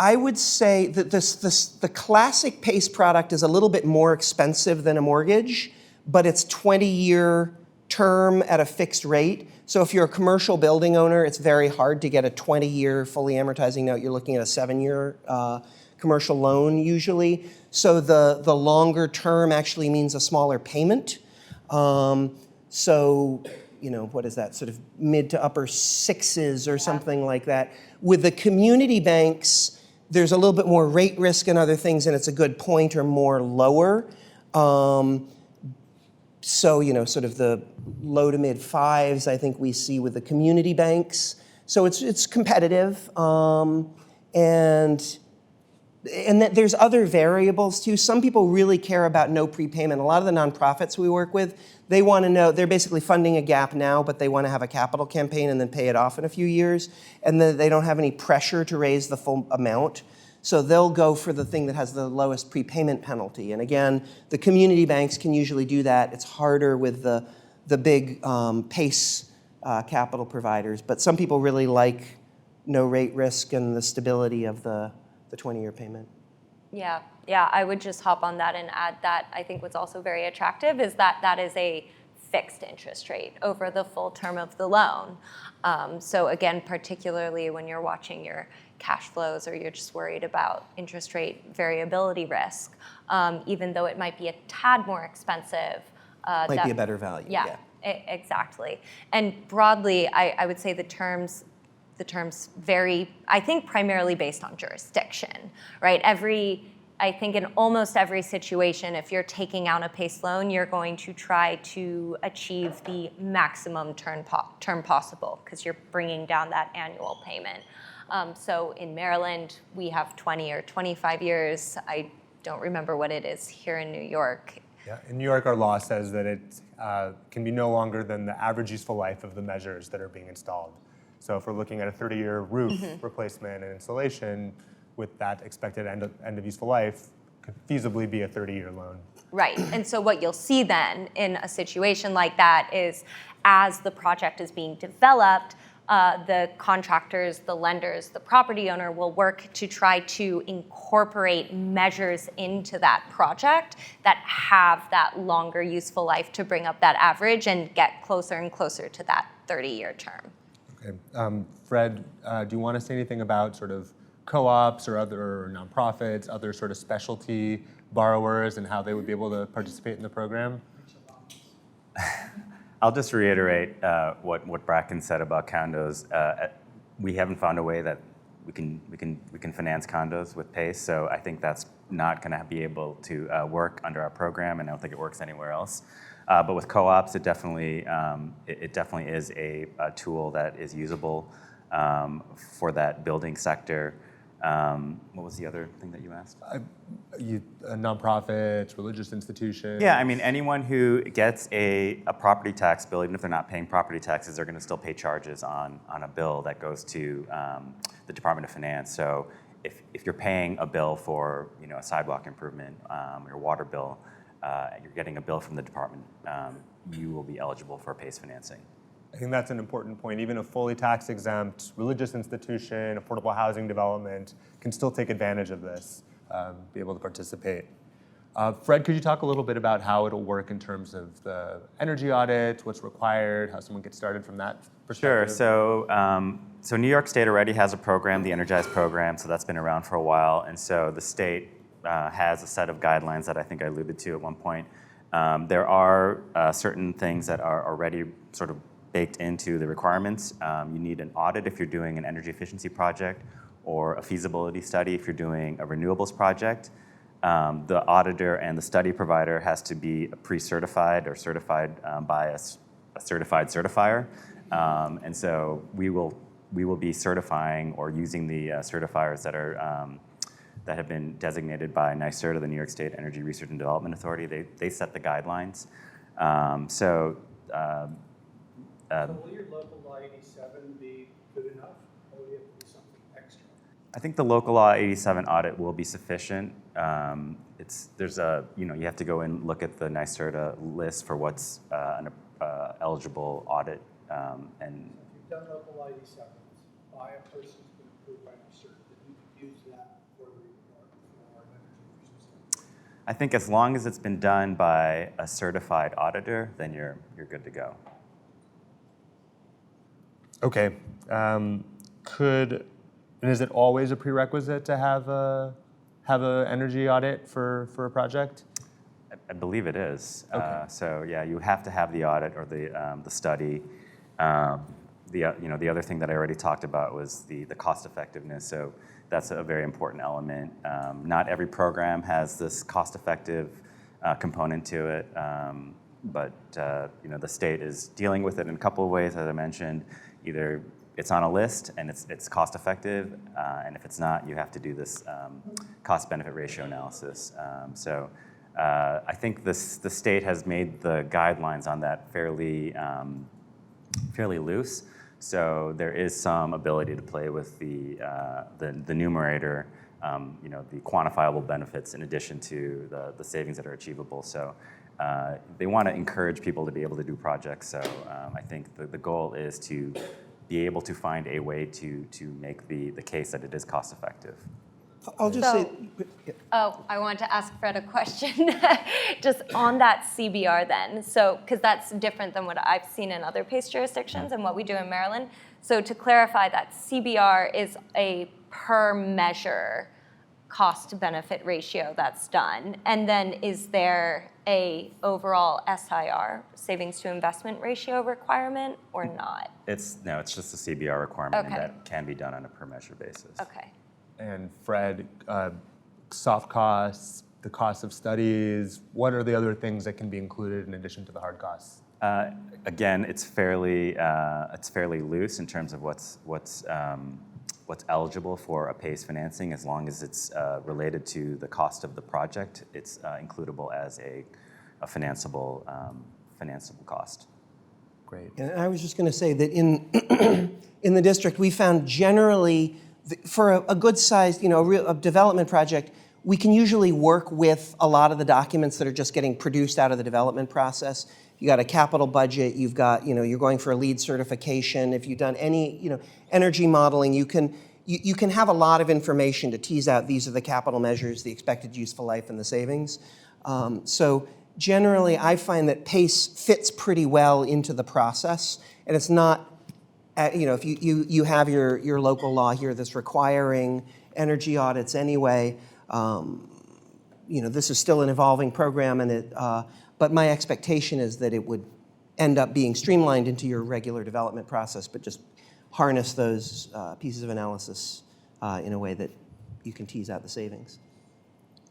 I would say that the classic PACE product is a little bit more expensive than a mortgage, but it's 20-year term at a fixed rate. So if you're a commercial building owner, it's very hard to get a 20-year fully amortizing note. You're looking at a 7-year commercial loan usually. So the longer term actually means a smaller payment. So, what is that, sort of mid to upper sixes or something like that. With the community banks, there's a little bit more rate risk and other things, and it's a good point or more lower. So, sort of the low to mid fives, I think we see with the community banks. So it's competitive. And there's other variables too. Some people really care about no prepayment. A lot of the nonprofits we work with, they want to know, they're basically funding a gap now, but they want to have a capital campaign and then pay it off in a few years. And then they don't have any pressure to raise the full amount. So they'll go for the thing that has the lowest prepayment penalty. And again, the community banks can usually do that. It's harder with the big PACE capital providers. But some people really like no rate risk and the stability of the 20-year payment. Yeah, I would just hop on that and add that I think what's also very attractive is that is a fixed interest rate over the full term of the loan. So again, particularly when you're watching your cash flows or you're just worried about interest rate variability risk, even though it might be a tad more expensive. Might be a better value. Yeah. Exactly. And broadly, I would say the terms vary, I think, primarily based on jurisdiction, right? Every I think in almost every situation, if you're taking out a PACE loan, you're going to try to achieve the maximum term possible because you're bringing down that annual payment. So in Maryland, we have 20 or 25 years. I don't remember what it is here in New York. Yeah, in New York, our law says that it can be no longer than the average useful life of the measures that are being installed. So if we're looking at a 30-year roof replacement and installation, with that expected end of useful life, could feasibly be a 30-year loan. Right, and so what you'll see then in a situation like that is as the project is being developed, the contractors, the lenders, the property owner will work to try to incorporate measures into that project that have that longer useful life to bring up that average and get closer and closer to that 30-year term. Okay, Fred, do you want to say anything about sort of co-ops or other nonprofits, other sort of specialty borrowers and how they would be able to participate in the program? I'll just reiterate what Bracken said about condos. We haven't found a way that we can finance condos with PACE, so I think that's not going to be able to work under our program, and I don't think it works anywhere else. But with co-ops, it definitely is a tool that is usable for that building sector. What was the other thing that you asked? Nonprofits, religious institutions. Yeah, I mean, anyone who gets a property tax bill, even if they're not paying property taxes, they're going to still pay charges on a bill that goes to the Department of Finance. So if you're paying a bill for a sidewalk improvement, your water bill, you're getting a bill from the department, you will be eligible for PACE financing. I think that's an important point. Even a fully tax-exempt religious institution, affordable housing development can still take advantage of this, be able to participate. Fred, could you talk a little bit about how it'll work in terms of the energy audit, what's required, how someone gets started from that perspective? Sure. So New York State already has a program, the Energize program, so that's been around for a while. And so the state has a set of guidelines that I think I alluded to at one point. There are certain things that are already sort of baked into the requirements. You need an audit if you're doing an energy efficiency project or a feasibility study if you're doing a renewables project. The auditor and the study provider has to be pre-certified or certified by a certified certifier. And so we will be certifying or using the certifiers that have been designated by NYSERDA, the New York State Energy Research and Development Authority. They set the guidelines. So will your local law 87 be good enough, or will you have to do something extra? I think the local law 87 audit will be sufficient. You have to go and look at the NYSERDA list for what's an eligible audit. And If you've done local law 87 by a person who's been approved by NYSERDA, then you could use that for the report for energy efficiency. I think as long as it's been done by a certified auditor, then you're good to go. Okay. Is it always a prerequisite to have a energy audit for a project? I believe it is. Okay. So yeah, you have to have the audit or the study. The other thing that I already talked about was the cost effectiveness. So that's a very important element. Not every program has this cost effective component to it, but the state is dealing with it in a couple of ways, as I mentioned. Either it's on a list and it's cost effective, and if it's not, you have to do this cost-benefit ratio analysis. I think the state has made the guidelines on that fairly loose. So there is some ability to play with the numerator, the quantifiable benefits in addition to the savings that are achievable. So they want to encourage people to be able to do projects. So I think the goal is to be able to find a way to make the case that it is cost effective. I'll just say. Oh, I wanted to ask Fred a question just on that CBR then. So, because that's different than what I've seen in other PACE jurisdictions and what we do in Maryland. So to clarify, that CBR is a per measure cost-benefit ratio that's done. And then is there a overall SIR, savings to investment ratio requirement, or not? It's just a CBR requirement, Okay. and that can be done on a per measure basis. Okay. And Fred, soft costs, the cost of studies? What are the other things that can be included in addition to the hard costs? Again, it's fairly loose in terms of what's eligible for a PACE financing, as long as it's related to the cost of the project. It's includable as a financeable cost. Great. And I was just going to say that in the district, we found generally, for a good-sized, a development project, we can usually work with a lot of the documents that are just getting produced out of the development process. You got a capital budget, you've got, you're going for a LEED certification. If you've done any, energy modeling, you can have a lot of information to tease out, these are the capital measures, the expected useful life, and the savings. So generally, I find that PACE fits pretty well into the process, and it's not, if you have your local law here that's requiring energy audits anyway. This is still an evolving program, and but my expectation is that it would end up being streamlined into your regular development process, but just harness those pieces of analysis in a way that you can tease out the savings.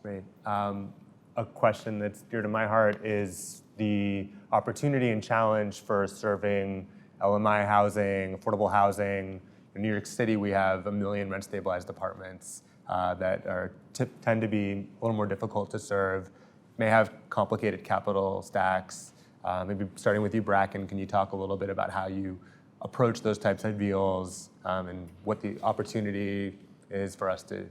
Great. A question that's dear to my heart is the opportunity and challenge for serving LMI housing, affordable housing. In New York City, we have 1 million rent-stabilized apartments that tend to be a little more difficult to serve, may have complicated capital stacks. Maybe starting with you, Bracken, can you talk a little bit about how you approach those types of deals and what the opportunity is for us to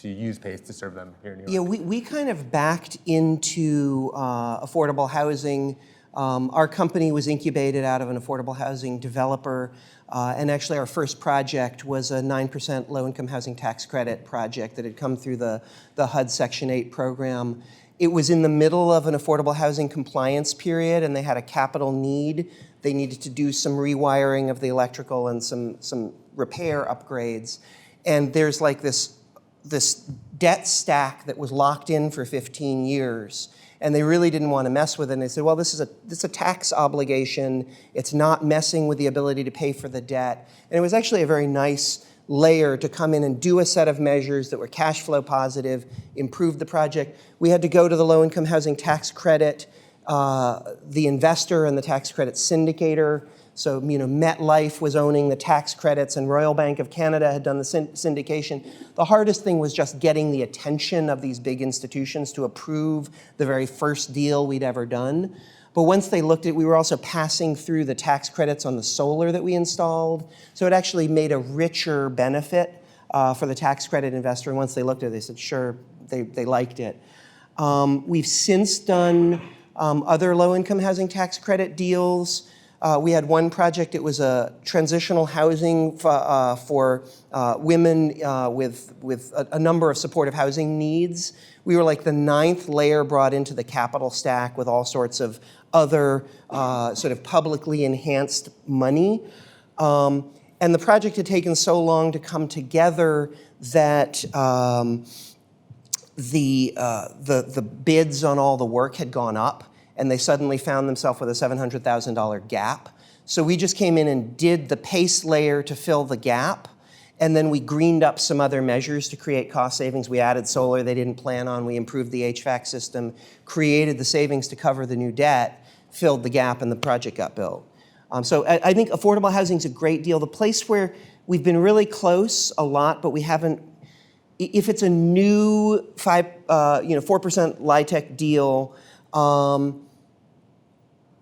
use PACE to serve them here in New York? Yeah, we kind of backed into affordable housing. Our company was incubated out of an affordable housing developer, and actually our first project was a 9% low-income housing tax credit project that had come through the HUD Section 8 program. It was in the middle of an affordable housing compliance period, and they had a capital need. They needed to do some rewiring of the electrical and some repair upgrades. And there's like this debt stack that was locked in for 15 years. And they really didn't want to mess with it. And they said, well, this is a tax obligation. It's not messing with the ability to pay for the debt. And it was actually a very nice layer to come in and do a set of measures that were cash flow positive, improve the project. We had to go to the low-income housing tax credit, the investor and the tax credit syndicator. So, MetLife was owning the tax credits, and Royal Bank of Canada had done the syndication. The hardest thing was just getting the attention of these big institutions to approve the very first deal we'd ever done. But once they looked at it, we were also passing through the tax credits on the solar that we installed. So it actually made a richer benefit for the tax credit investor. And once they looked at it, they said, sure, they liked it. We've since done other low-income housing tax credit deals. We had one project, it was a transitional housing for women with a number of supportive housing needs. We were like the 9th layer brought into the capital stack with all sorts of other sort of publicly enhanced money. And the project had taken so long to come together that the bids on all the work had gone up, and they suddenly found themselves with a $700,000 gap. So we just came in and did the PACE layer to fill the gap, and then we greened up some other measures to create cost savings. We added solar they didn't plan on, we improved the HVAC system, created the savings to cover the new debt, filled the gap, and the project got built. So I think affordable housing is a great deal. The place where we've been really close a lot, but we haven't, if it's a new 4% LIHTC deal,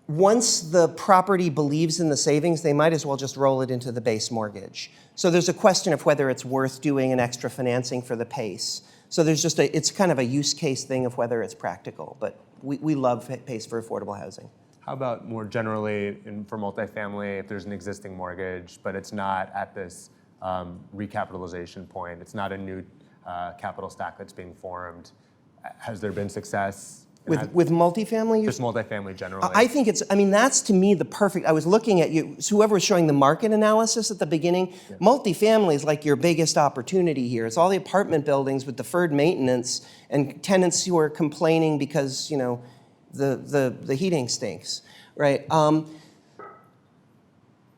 once the property believes in the savings, they might as well just roll it into the base mortgage. So there's a question of whether it's worth doing an extra financing for the PACE. So there's just it's kind of a use case thing of whether it's practical, but we love PACE for affordable housing. How about more generally for multifamily, if there's an existing mortgage, but it's not at this recapitalization point, it's not a new capital stack that's being formed, has there been success? With multifamily? Just multifamily generally. I think that's to me the perfect, I was looking at you, so whoever was showing the market analysis at the beginning, multifamily is like your biggest opportunity here. It's all the apartment buildings with deferred maintenance and tenants who are complaining because, the heating stinks, right?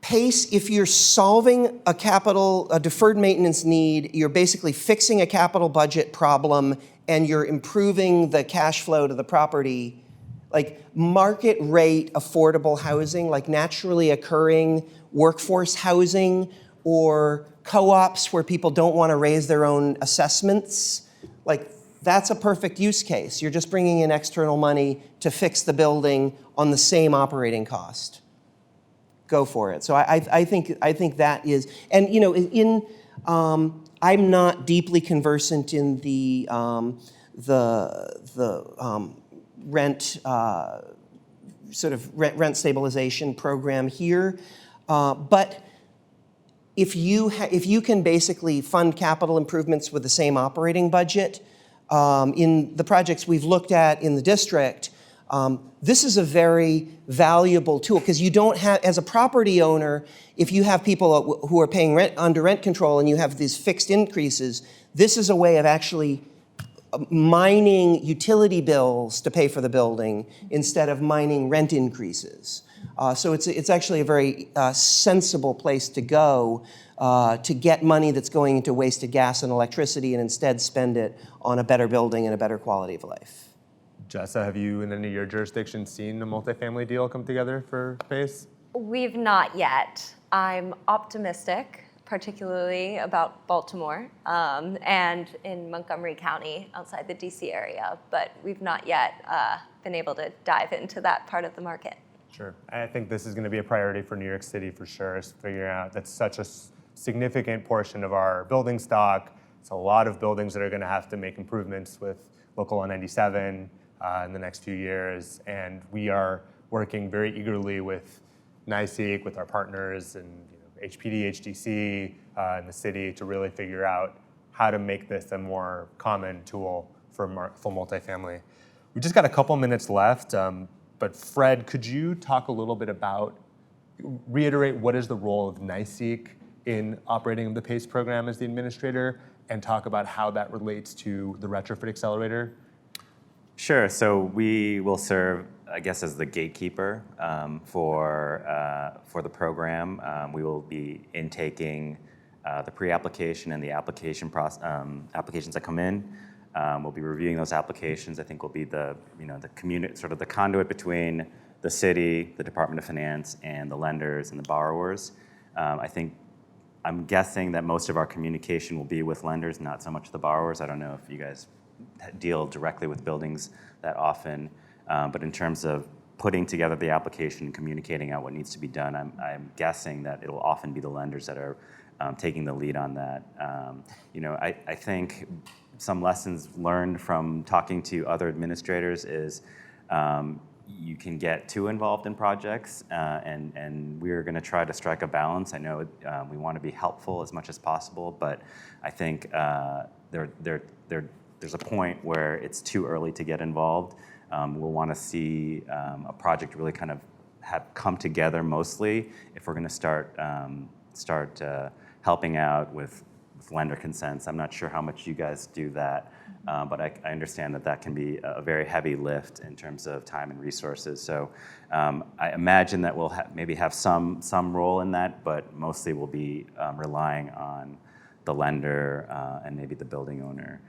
PACE, if you're solving a deferred maintenance need, you're basically fixing a capital budget problem and you're improving the cash flow to the property, like market rate affordable housing, like naturally occurring workforce housing or co-ops where people don't want to raise their own assessments, like that's a perfect use case. You're just bringing in external money to fix the building on the same operating cost. Go for it. So I think that is, and you know, I'm not deeply conversant in the rent sort of rent stabilization program here, but if you can basically fund capital improvements with the same operating budget, in the projects we've looked at in the district, this is a very valuable tool because you don't have, as a property owner, if you have people who are paying rent under rent control and you have these fixed increases, this is a way of actually mining utility bills to pay for the building instead of mining rent increases. So it's actually a very sensible place to go to get money that's going into wasted gas and electricity and instead spend it on a better building and a better quality of life. Jessa, have you in any of your jurisdictions seen a multifamily deal come together for PACE? We've not yet. I'm optimistic, particularly about Baltimore and in Montgomery County outside the DC area, but we've not yet been able to dive into that part of the market. Sure. I think this is going to be a priority for New York City for sure, is figuring out that's such a significant portion of our building stock. It's a lot of buildings that are going to have to make improvements with Local 197 in the next few years, and we are working very eagerly with NYC, with our partners, and HPD, HDC in the city to really figure out how to make this a more common tool for full multifamily. We just got a couple minutes left, but Fred, could you talk a little bit about, reiterate what is the role of NYC in operating the PACE program as the administrator, and talk about how that relates to the Retrofit Accelerator? Sure. So we will serve, I guess, as the gatekeeper for the program. We will be intaking the pre-application and the applications that come in. We'll be reviewing those applications. I think we'll be the sort of the conduit between the city, the Department of Finance, and the lenders and the borrowers. I'm guessing that most of our communication will be with lenders, not so much the borrowers. I don't know if you guys deal directly with buildings that often, but in terms of putting together the application and communicating out what needs to be done, I'm guessing that it'll often be the lenders that are taking the lead on that. I think some lessons learned from talking to other administrators is you can get too involved in projects, and we're going to try to strike a balance. I know we want to be helpful as much as possible, but I think there's a point where it's too early to get involved. We'll want to see a project really kind of have come together mostly if we're going to start helping out with lender consents. I'm not sure how much you guys do that, but I understand that can be a very heavy lift in terms of time and resources. So I imagine that we'll maybe have some role in that, but mostly we'll be relying on the lender and maybe the building owner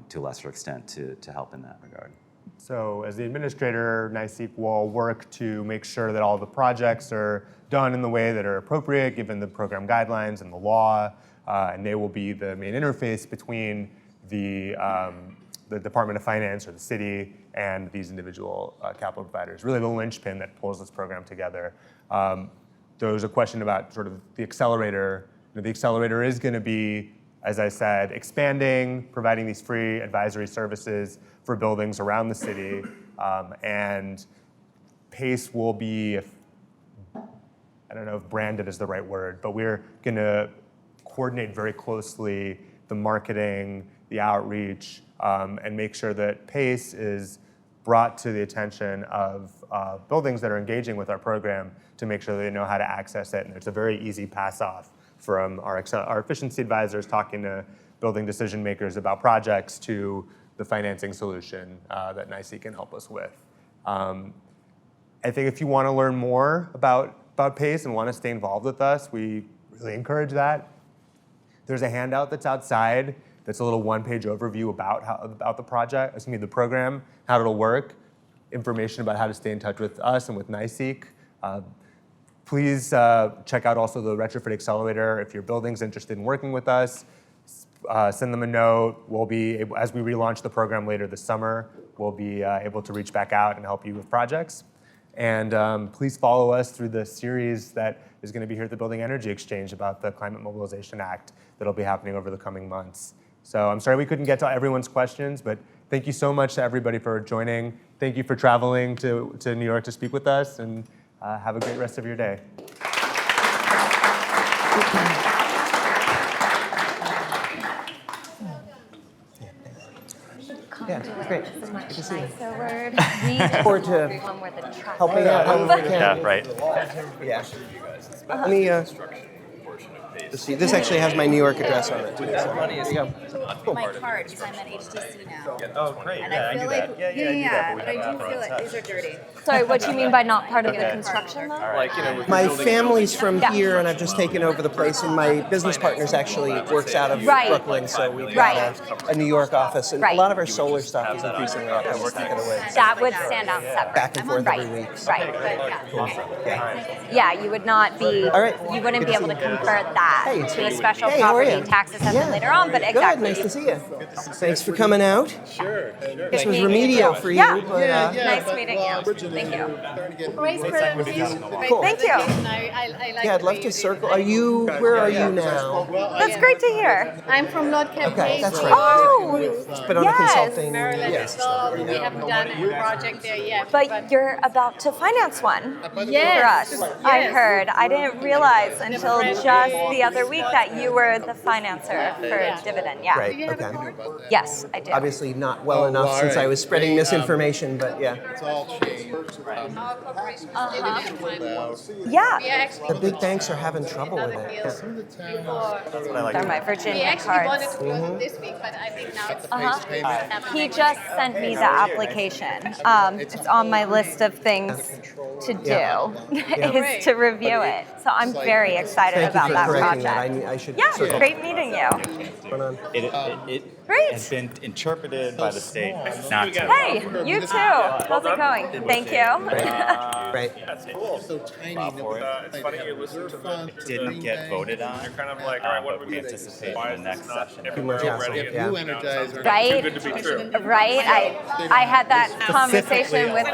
to a lesser extent to help in that regard. So as the administrator, NYC will work to make sure that all the projects are done in the way that are appropriate given the program guidelines and the law, and they will be the main interface between the Department of Finance or the city and these individual capital providers, really the linchpin that pulls this program together. There was a question about sort of the accelerator. The accelerator is going to be, as I said, expanding, providing these free advisory services for buildings around the city, and PACE will be, I don't know if branded is the right word, but we're going to coordinate very closely the marketing, the outreach, and make sure that PACE is brought to the attention of buildings that are engaging with our program to make sure they know how to access it. And it's a very easy pass-off from our efficiency advisors talking to building decision makers about projects to the financing solution that NYC can help us with. I think if you want to learn more about PACE and want to stay involved with us, we really encourage that. There's a handout that's outside that's a little one-page overview about the project, the program, how it'll work, information about how to stay in touch with us and with NYC. Please check out also the Retrofit Accelerator if your building's interested in working with us. Send them a note. We'll be able, as we relaunch the program later this summer, we'll be able to reach back out and help you with projects. And please follow us through the series that is going to be here at the Building Energy Exchange about the Climate Mobilization Act that'll be happening over the coming months. So I'm sorry we couldn't get to everyone's questions, but thank you so much to everybody for joining. Thank you for traveling to New York to speak with us, and have a great rest of your day. Yeah, great. It's a much Good to see you. nicer word. Read Forward to one where the truck helping out however we can. Yeah, right. Yeah. Let me, let's see, this actually has my New York address on it too. So there you go. My card, because I'm at HTC now. Oh, great. And Yeah, I I feel knew like, that. Yeah, but I do feel like these are dirty. Sorry, what do you mean by not part of the construction though? Like, you know, My family's from Yeah. here, and I've just taken over the place, and my business partners actually works out of Right. Brooklyn, so we've Right. got a New York office, and Right. a lot of our solar stuff is increasingly up there. We're taking away That would stand out separate. back and forth Right, every week. right. Yeah. Yeah, you would not be, All right. you wouldn't Good be to able to see you. convert that Hey. to a special Hey, how are property you? tax assessment later on, but Good, exactly. nice to see you. Thanks for coming out. Sure. This was meeting you remedial too. for you, Yeah. but Nice meeting you. Thank you. Great presentation. Cool. Thank you. I like yeah, I'd love to circle. Are you? Where are you now? That's great to hear. I'm from Lord Campaign. Okay, that's right. Oh, But on a yes. consulting. Maryland Yes. as well. We haven't done a project there yet. But you're about to finance one Yes. for us. I heard. I didn't realize until just the other week that you were the financer for dividend. Yeah. Right. Do you have a Okay. card? Yes, I do. Obviously not well enough since I was spreading misinformation, but yeah. It's all changed. Our corporation is dividend fund. Yeah. We actually The big banks are having trouble with it. Yeah. Some of the towns before. They're my We Virginia actually wanted cards. to do it this week, but I think now it's He just sent me the application. It's on my list of things to do, is to review it. So I'm very excited Thank you about for that correcting project. that. I should Yeah, circle great meeting you. going on. It Great. has been interpreted by the state not to. Hey, you too. How's it going? Thank you. Right. so tiny. It's funny you listen to them. Didn't get voted on. You're kind of like, all right, what but do we we do? anticipate Why in the is next this not session. Too much hassle. If you energize our Right? Too good to be true. Right? I had that conversation with the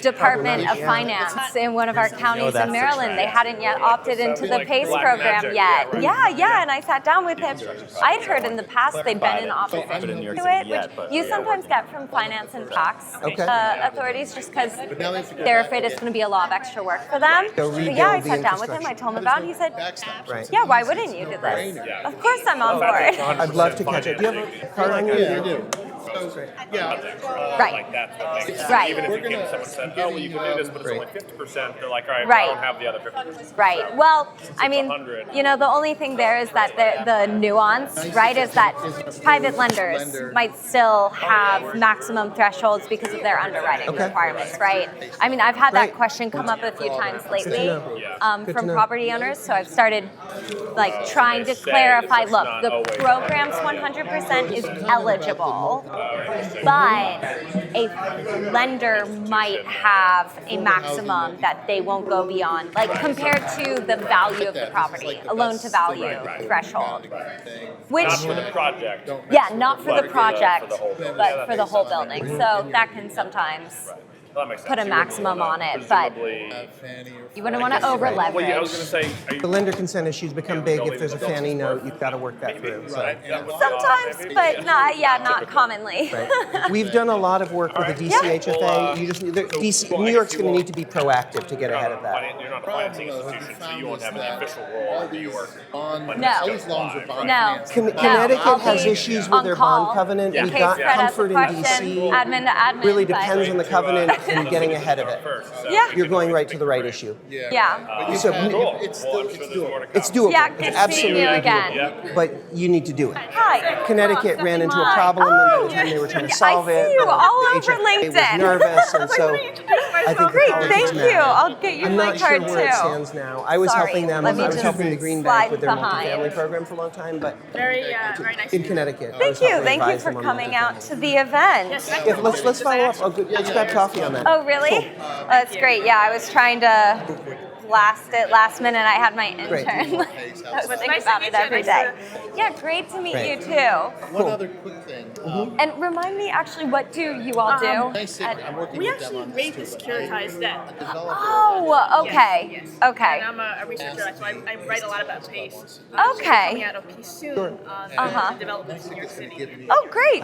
Department of Finance in one of our counties that's in the Maryland. trend. They hadn't yet opted into the PACE program yet. Yeah, and I sat down with him. I'd heard in the past they'd been in opposition in New York to City it, yet, which but you yeah. sometimes get from finance and tax Okay. authorities just because they're afraid it's going to be a lot of extra work for them. Go But yeah, I rebuild the sat down with him. I told him about it. He said, Right. yeah, why wouldn't you do this? Of course I'm on board. I'd love to catch it. Do you have a card on you? Yeah, I do. So, yeah, Right. Like that's what makes it. Right. Even if you came to someone and said, oh, well, you can do this, but it's only 50%, they're like, all right, Right. I don't have the other 50%. Right. Well, I it's mean, 100. you know, the only thing there is that the nuance, right, is that private lenders might still have maximum thresholds because of their underwriting requirements, right? I mean, I've had that Great. question come up a few times lately know. Good from to know. property owners, so I've started like trying to clarify, look, the program's 100% is eligible, but a lender might have a maximum that they won't go beyond, like compared to the value of the property, a loan to value threshold. Which, Not for the project. yeah, not for the But project, for the whole building. but for the whole building. So that can sometimes That makes sense. put a maximum on it, but you wouldn't want to over Well, yeah, I was leverage. going to say, are you The lender consent issues become big if there's a Fannie note. You've got to work that through. So. Sometimes, but not commonly. Right. We've done a lot of work with the DCHFA. You just New York's going to need to be proactive to get ahead of that. You're not a financing institution, so you won't have an official role in New York. No. Those loans are bond No. Connecticut I'll has be issues with on their call bond covenant. in We've case got Fred has a comfort in question, DC. admin to admin. Really but- depends on the covenant. and getting ahead of it. Yeah. You're going right to the right issue. Yeah. So It's doable. it's doable. Yeah, It's good absolutely seeing you again. doable. But you need to do it. Hi. Connecticut ran into a problem, and by the time they were trying to solve I it, see you the all HFA over was LinkedIn. nervous, and so I think the Great, politics thank matter. you. I'll get you I'm my not sure card where it too. stands now. I was Sorry, helping them. let me I was just helping the Green slide Bank with their behind. multifamily program for a long time, but Very nice. in Connecticut. I Thank was you. helping Thank you advise for them on coming multifamily. out to the event. Yeah, let's follow up. Oh, good. Let's grab coffee on that. Oh, really? Oh, that's great. Yeah, I was trying to blast it last minute. I had my Great. intern. I was thinking Nice to about meet it you. every Nice day. Yeah, great to meet Great. you too. One other quick thing. And remind me actually, what do you all do? I'm working We with them actually on rate the this too. securitized debt. Oh, okay. Yes. Okay. And I'm a researcher, so I write a lot about PACE. Okay. Coming out of PACE soon on developments in New York City. Oh, great.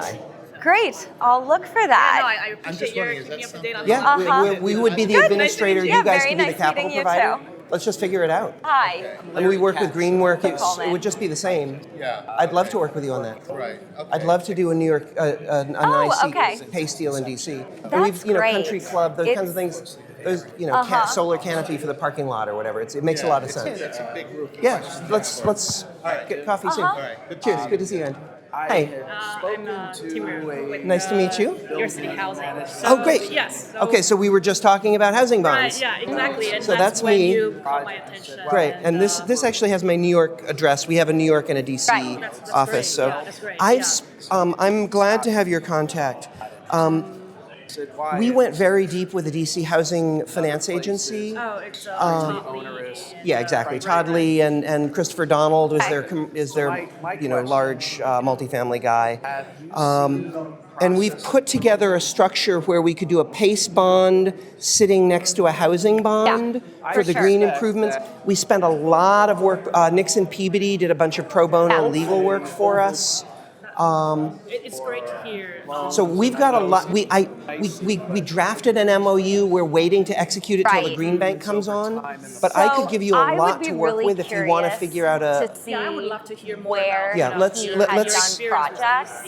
Great. I'll look for No, that. I appreciate your keeping up to date on Yeah, we would be the Good. administrator. Nice to meet you. You guys Very can be the nice capital meeting you provider. too. Let's just figure it out. Hi. And we work with Greenwork. It Coleman. would just be the same. Yeah. I'd love to work with you on that. Right. Okay. I'd love to do a New York, a nice okay. PACE deal in DC. And That's we've, great. Country Club, those kinds of things. Those, solar canopy for the parking lot or whatever. It makes a lot of sense. It's a big group. Yeah, let's get coffee soon. All right. Good Cheers. Good to see you, Andy. Hey, I'm Timur with nice to meet you. New York City Housing. Oh, great. Yes. So, Okay, so we were just talking about housing bonds. Right, yeah, exactly. And So that's when me. you caught my attention. Great, and this actually has my New York address. We have a New York and a DC Right. That's office. great. So Yeah, that's great. I'm glad to have your contact. We went very deep with the DC Housing Finance Agency. Oh, it's top onerous. Yeah, exactly. Todd Lee and Christopher Donald is their large multifamily guy. And we've put together a structure where we could do a PACE bond sitting next to a housing bond for the sure. green improvements. We spent a lot of work. Nixon Peabody did a bunch of pro bono legal work for us. It's great to hear. So we've got a lot. We drafted an MOU. We're waiting to execute it till the Right. Green Bank comes on. But I could give you a I would lot be to work really with if you want to curious figure out a. to see Yeah, I would love to hear more where about, Yeah, let's- he let- has let's- done projects.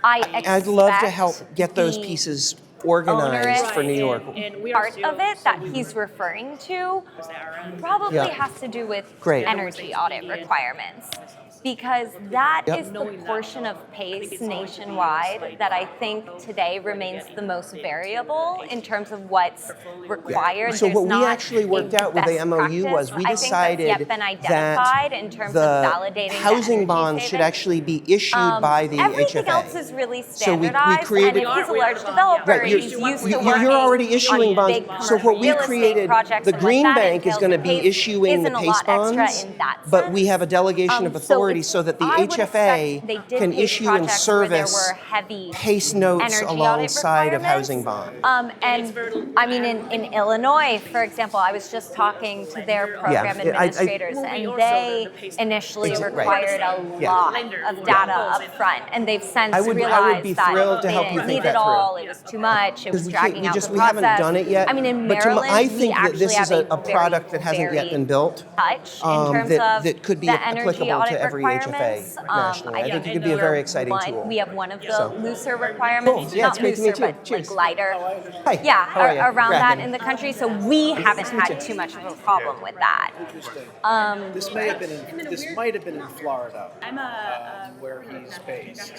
I'd love to help expect get those the pieces organized for New York. And we are Part still of it that he's referring to probably Yeah. has to do with Great. energy audit requirements. Because that Yep. is the portion of PACE nationwide that I think today remains the most variable in terms of what's required. So There's what we not actually a worked out with the best MOU was practice, we I think, that's decided yet been identified in terms the of validating the housing energy bonds should savings. actually be issued by the Everything HFA. else is really So we standardized, created- and if he's a large developer, Right, he's used to you're working already issuing on bonds. big So what we real estate created, projects the and what Green that Bank is entails, going to and be PACE issuing the isn't a PACE lot extra bonds, in that but we sense. have a delegation of So authority if so that the I would HFA expect they did can PACE issue and projects where there service were heavy PACE notes energy audit alongside of housing requirements. bonds. And I mean, in Illinois, for example, I was just talking to their program administrators, and they initially Right. required a Yeah. lot of data up front, and they've since I would realized be that thrilled to they help you didn't think need that it all. through. It was too much. It was we dragging out the we process. haven't done it yet. I mean, in but Maryland, I think we that this actually is have a product that hasn't yet been built. Touch in terms that, of that could be the energy applicable audit to every HFA requirements. nationally. I think it could be a very exciting tool. We have one of the looser requirements, Cool. Yeah, not it's great to looser, meet you. but Cheers. like lighter. Hi. Yeah, How are you? around that Cracking. in the country. So we haven't had too much of a problem with that. This might have been in Florida, I'm a where he's based.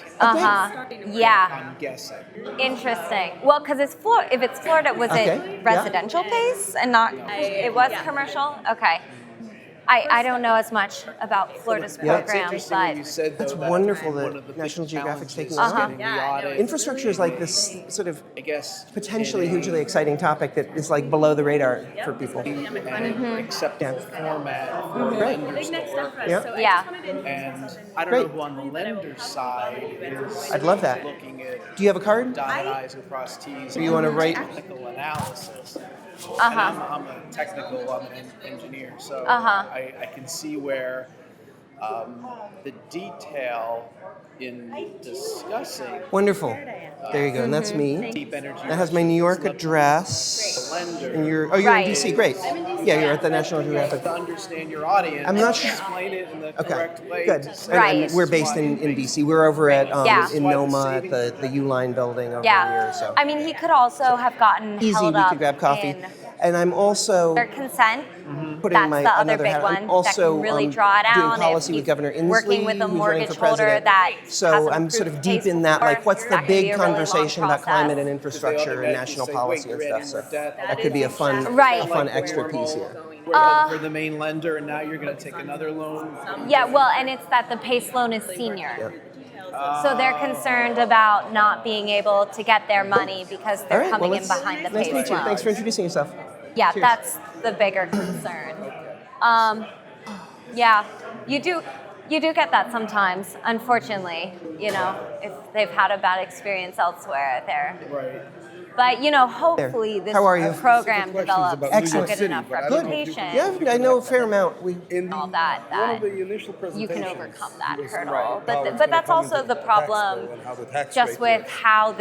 Yeah, I'm guessing. interesting. Well, because if it's Florida, was Okay, it yeah. residential pace and not? It was commercial. Okay. I don't know as much about Florida's Yeah. It's program, interesting what but you said, That's though, that wonderful one that of the big National Geographic's taking challenges this getting the audit, Infrastructure is like this sort of I guess, potentially in a- hugely exciting topic that is like below the radar for people. and acceptable format for Right. lenders big next to work step for us. Yeah. So Yeah. I just wanted to And I don't Great. know who on the lender side is I'd love that. looking at Do you have a card? dotted I's and crossed T's. Do you want to write? Technical analysis. And Uh-huh. I'm a technical, I'm an engineer, so Uh-huh. I can see where the detail in discussing Wonderful. There you go, and that's me. deep energy. That has my New York address. Lender. And you're you're Right. in DC. Great. Yeah, you're at the National Geographic. To understand your audience. I'm not sure. Explain it in the Okay, correct way. good. to say Right. And we're based in DC. We're over at Yeah. in Noma at the U-Line building over Yeah. here. So I mean, he could also have gotten easy. held We up could grab coffee. in And I'm also their consent. putting That's my the other another big hat. one I'm also that can really draw it doing down. policy if with Governor he's Inslee, working with a who's running mortgage for holder president. that So hasn't I'm sort of approved deep pays in that. Like, before. what's the That could be big a really long conversation about climate and process. infrastructure and national policy and stuff? So that could be a fun, Right. a fun extra piece here. we're the main lender, and now you're going to take another loan. Yeah, well, and it's that the PACE loan is senior. So they're concerned about not being able to get their money because All they're right. coming Well, in behind the nice to meet PACE you. loan. Thanks for introducing yourself. Yeah, Cheers. that's the bigger concern. Yeah, you do get that sometimes, unfortunately, if they've had a bad experience elsewhere there. Right. But, hopefully this How are you? program develops a Excellent. good enough Good. reputation. Yeah, I know a fair amount. And all that initial you can presentations overcome that was hurdle. how it's But gonna that's come also into the the tax problem bill and how the tax just rate with works. how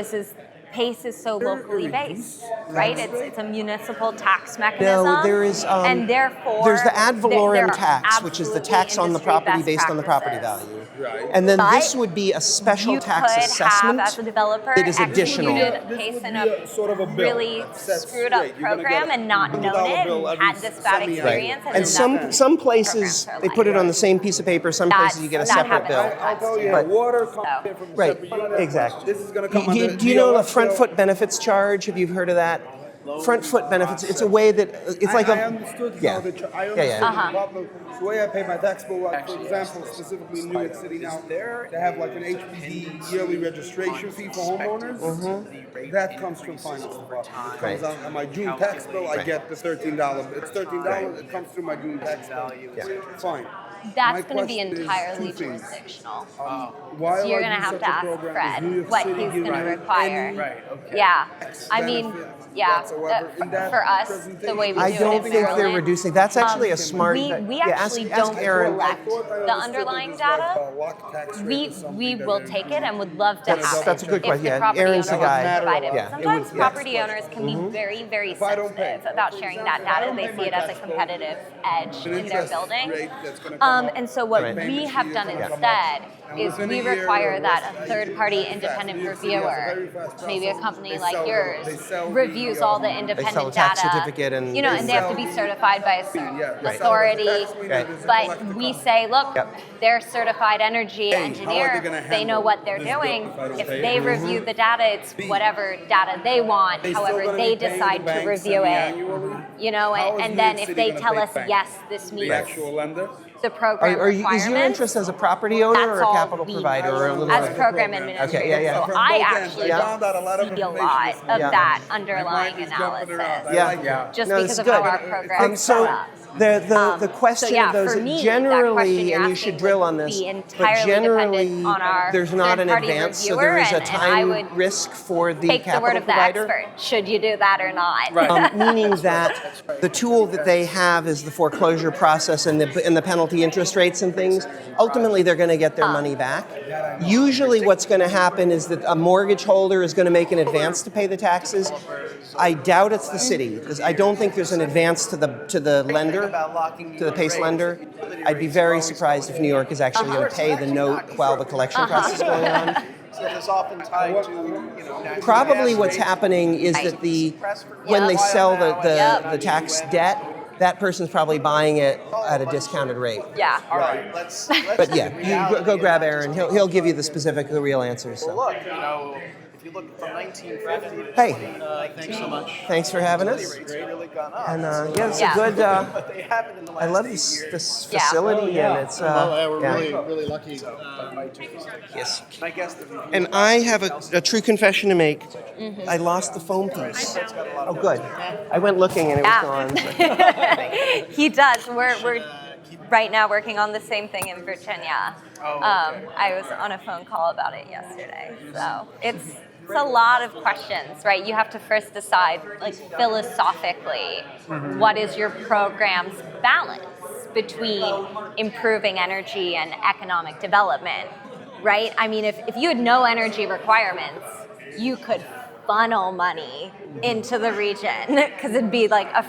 PACE is so locally based, right? It's a municipal tax mechanism. No, there is. and therefore, there's the ad valorem there are tax, which is the tax on the absolutely property industry based on the property practices. value. Right. And then But this would be a special you tax could assessment. have, as a developer, that is additional. executed PACE in a sort of a bill, really a set screwed up rate. You're gonna program get and not $100 known it bill and every had this bad semi-annual. experience. And then some that's- places programs are they put it on the same piece of paper. Some places you get a That separate happens bill. sometimes I'll tell you, But- water comes So. in from a Right, separate unit. exactly. This is going to come Do you, under do you know the DOF front bill. foot benefits charge? Have you heard of that? Front foot benefits. It's a way that it's like I a understood yeah. how I understood Yeah. Uh-huh. the problem. The way I pay my tax bill, like for example, specifically in New York City now, they have like an HPD yearly registration fee for homeowners. That comes from finance department. It comes out on my June tax bill. I get the $13. It's $13. It comes through my June tax bill. Fine. That's My going to be question is entirely two things. jurisdictional. Why So you're going to have to ask New Fred York what City he's give going to you require. any Right. Okay. Yeah, tax I mean, benefit yeah, whatsoever in that for us, the presentation? way we I do don't it is think they're brilliant. reducing. That's actually a smart. We yeah, actually ask don't Aaron. collect the underlying data. We will take it and would love to have it. That's a good if question. the Yeah, property Aaron's owner the guy. wants to provide it. Yeah, it Sometimes would- yeah. property owners can be very, very sensitive about sharing that data. They see it as a competitive edge in their building. And so what Right. we have done instead is we require that a third-party independent reviewer, maybe a company like yours, reviews all the They independent sell a tax data. certificate and And they have to be certified by a certain Right. authority. Right. But we say, look, Yep. they're certified energy how are they engineer. gonna They know handle what they're this bill doing. if I don't If pay they it? review the data, it's whatever data they want, They still however gonna they be paying decide the to bank review it. semi-annually? How is And New then York if City they gonna tell pay us, bank? yes, this The meets actual lender? the program Is your requirements. interest as a property owner or That's a all capital we provider or a little as bit? program administrator. Okay, yeah. So From I both ends. actually I don't found out a lot of see a information lot this of morning. that My underlying mind is jumping around. analysis. I Yeah. like it. Just No, because this of is how good. our program is set So up. the question so yeah, of those for me, that generally, question you're and you asking should drill would on this, be but entirely generally dependent on our there's not an third-party advance, so reviewer, there is a and I time would risk for the take the capital word of the provider. expert. Should you do that or not? Meaning that the tool that they have is the foreclosure process and the penalty interest rates and things. Ultimately, they're going to get their money back. Usually, what's going to happen is that a mortgage holder is going to make an advance to pay the taxes. I doubt it's the city. I don't think there's an advance to the lender, to the PACE lender. I'd be very surprised if New York is actually going to pay the note while the collection process is going on. So there's often tied to, natural Probably gas what's rates. happening is that when they sell the tax debt, that person's probably buying it at a discounted rate. Yeah. All right, let's But do yeah, the you reality go of grab it. Aaron. He'll give you the specific, the real answers. So. Look, if you look from 1950 to Hey. 2019, thanks so much. Thanks for having us. Rates have really gone up. And yeah, it's Yeah. a good. But they haven't in the last I love 8 this years. this Yeah. facility, and it's we're yeah. really lucky. Yes. I guess the review And I have a true confession to make. I lost the phone piece. Oh, good. I went looking and it was gone. He does. We're right now working on the same thing in Virginia. I was on a phone call about it yesterday. So it's a lot of questions, right? You have to first decide, like philosophically, what is your program's balance between improving energy and economic development, right? I mean, if you had no energy requirements, you could funnel money into the region because it'd be like a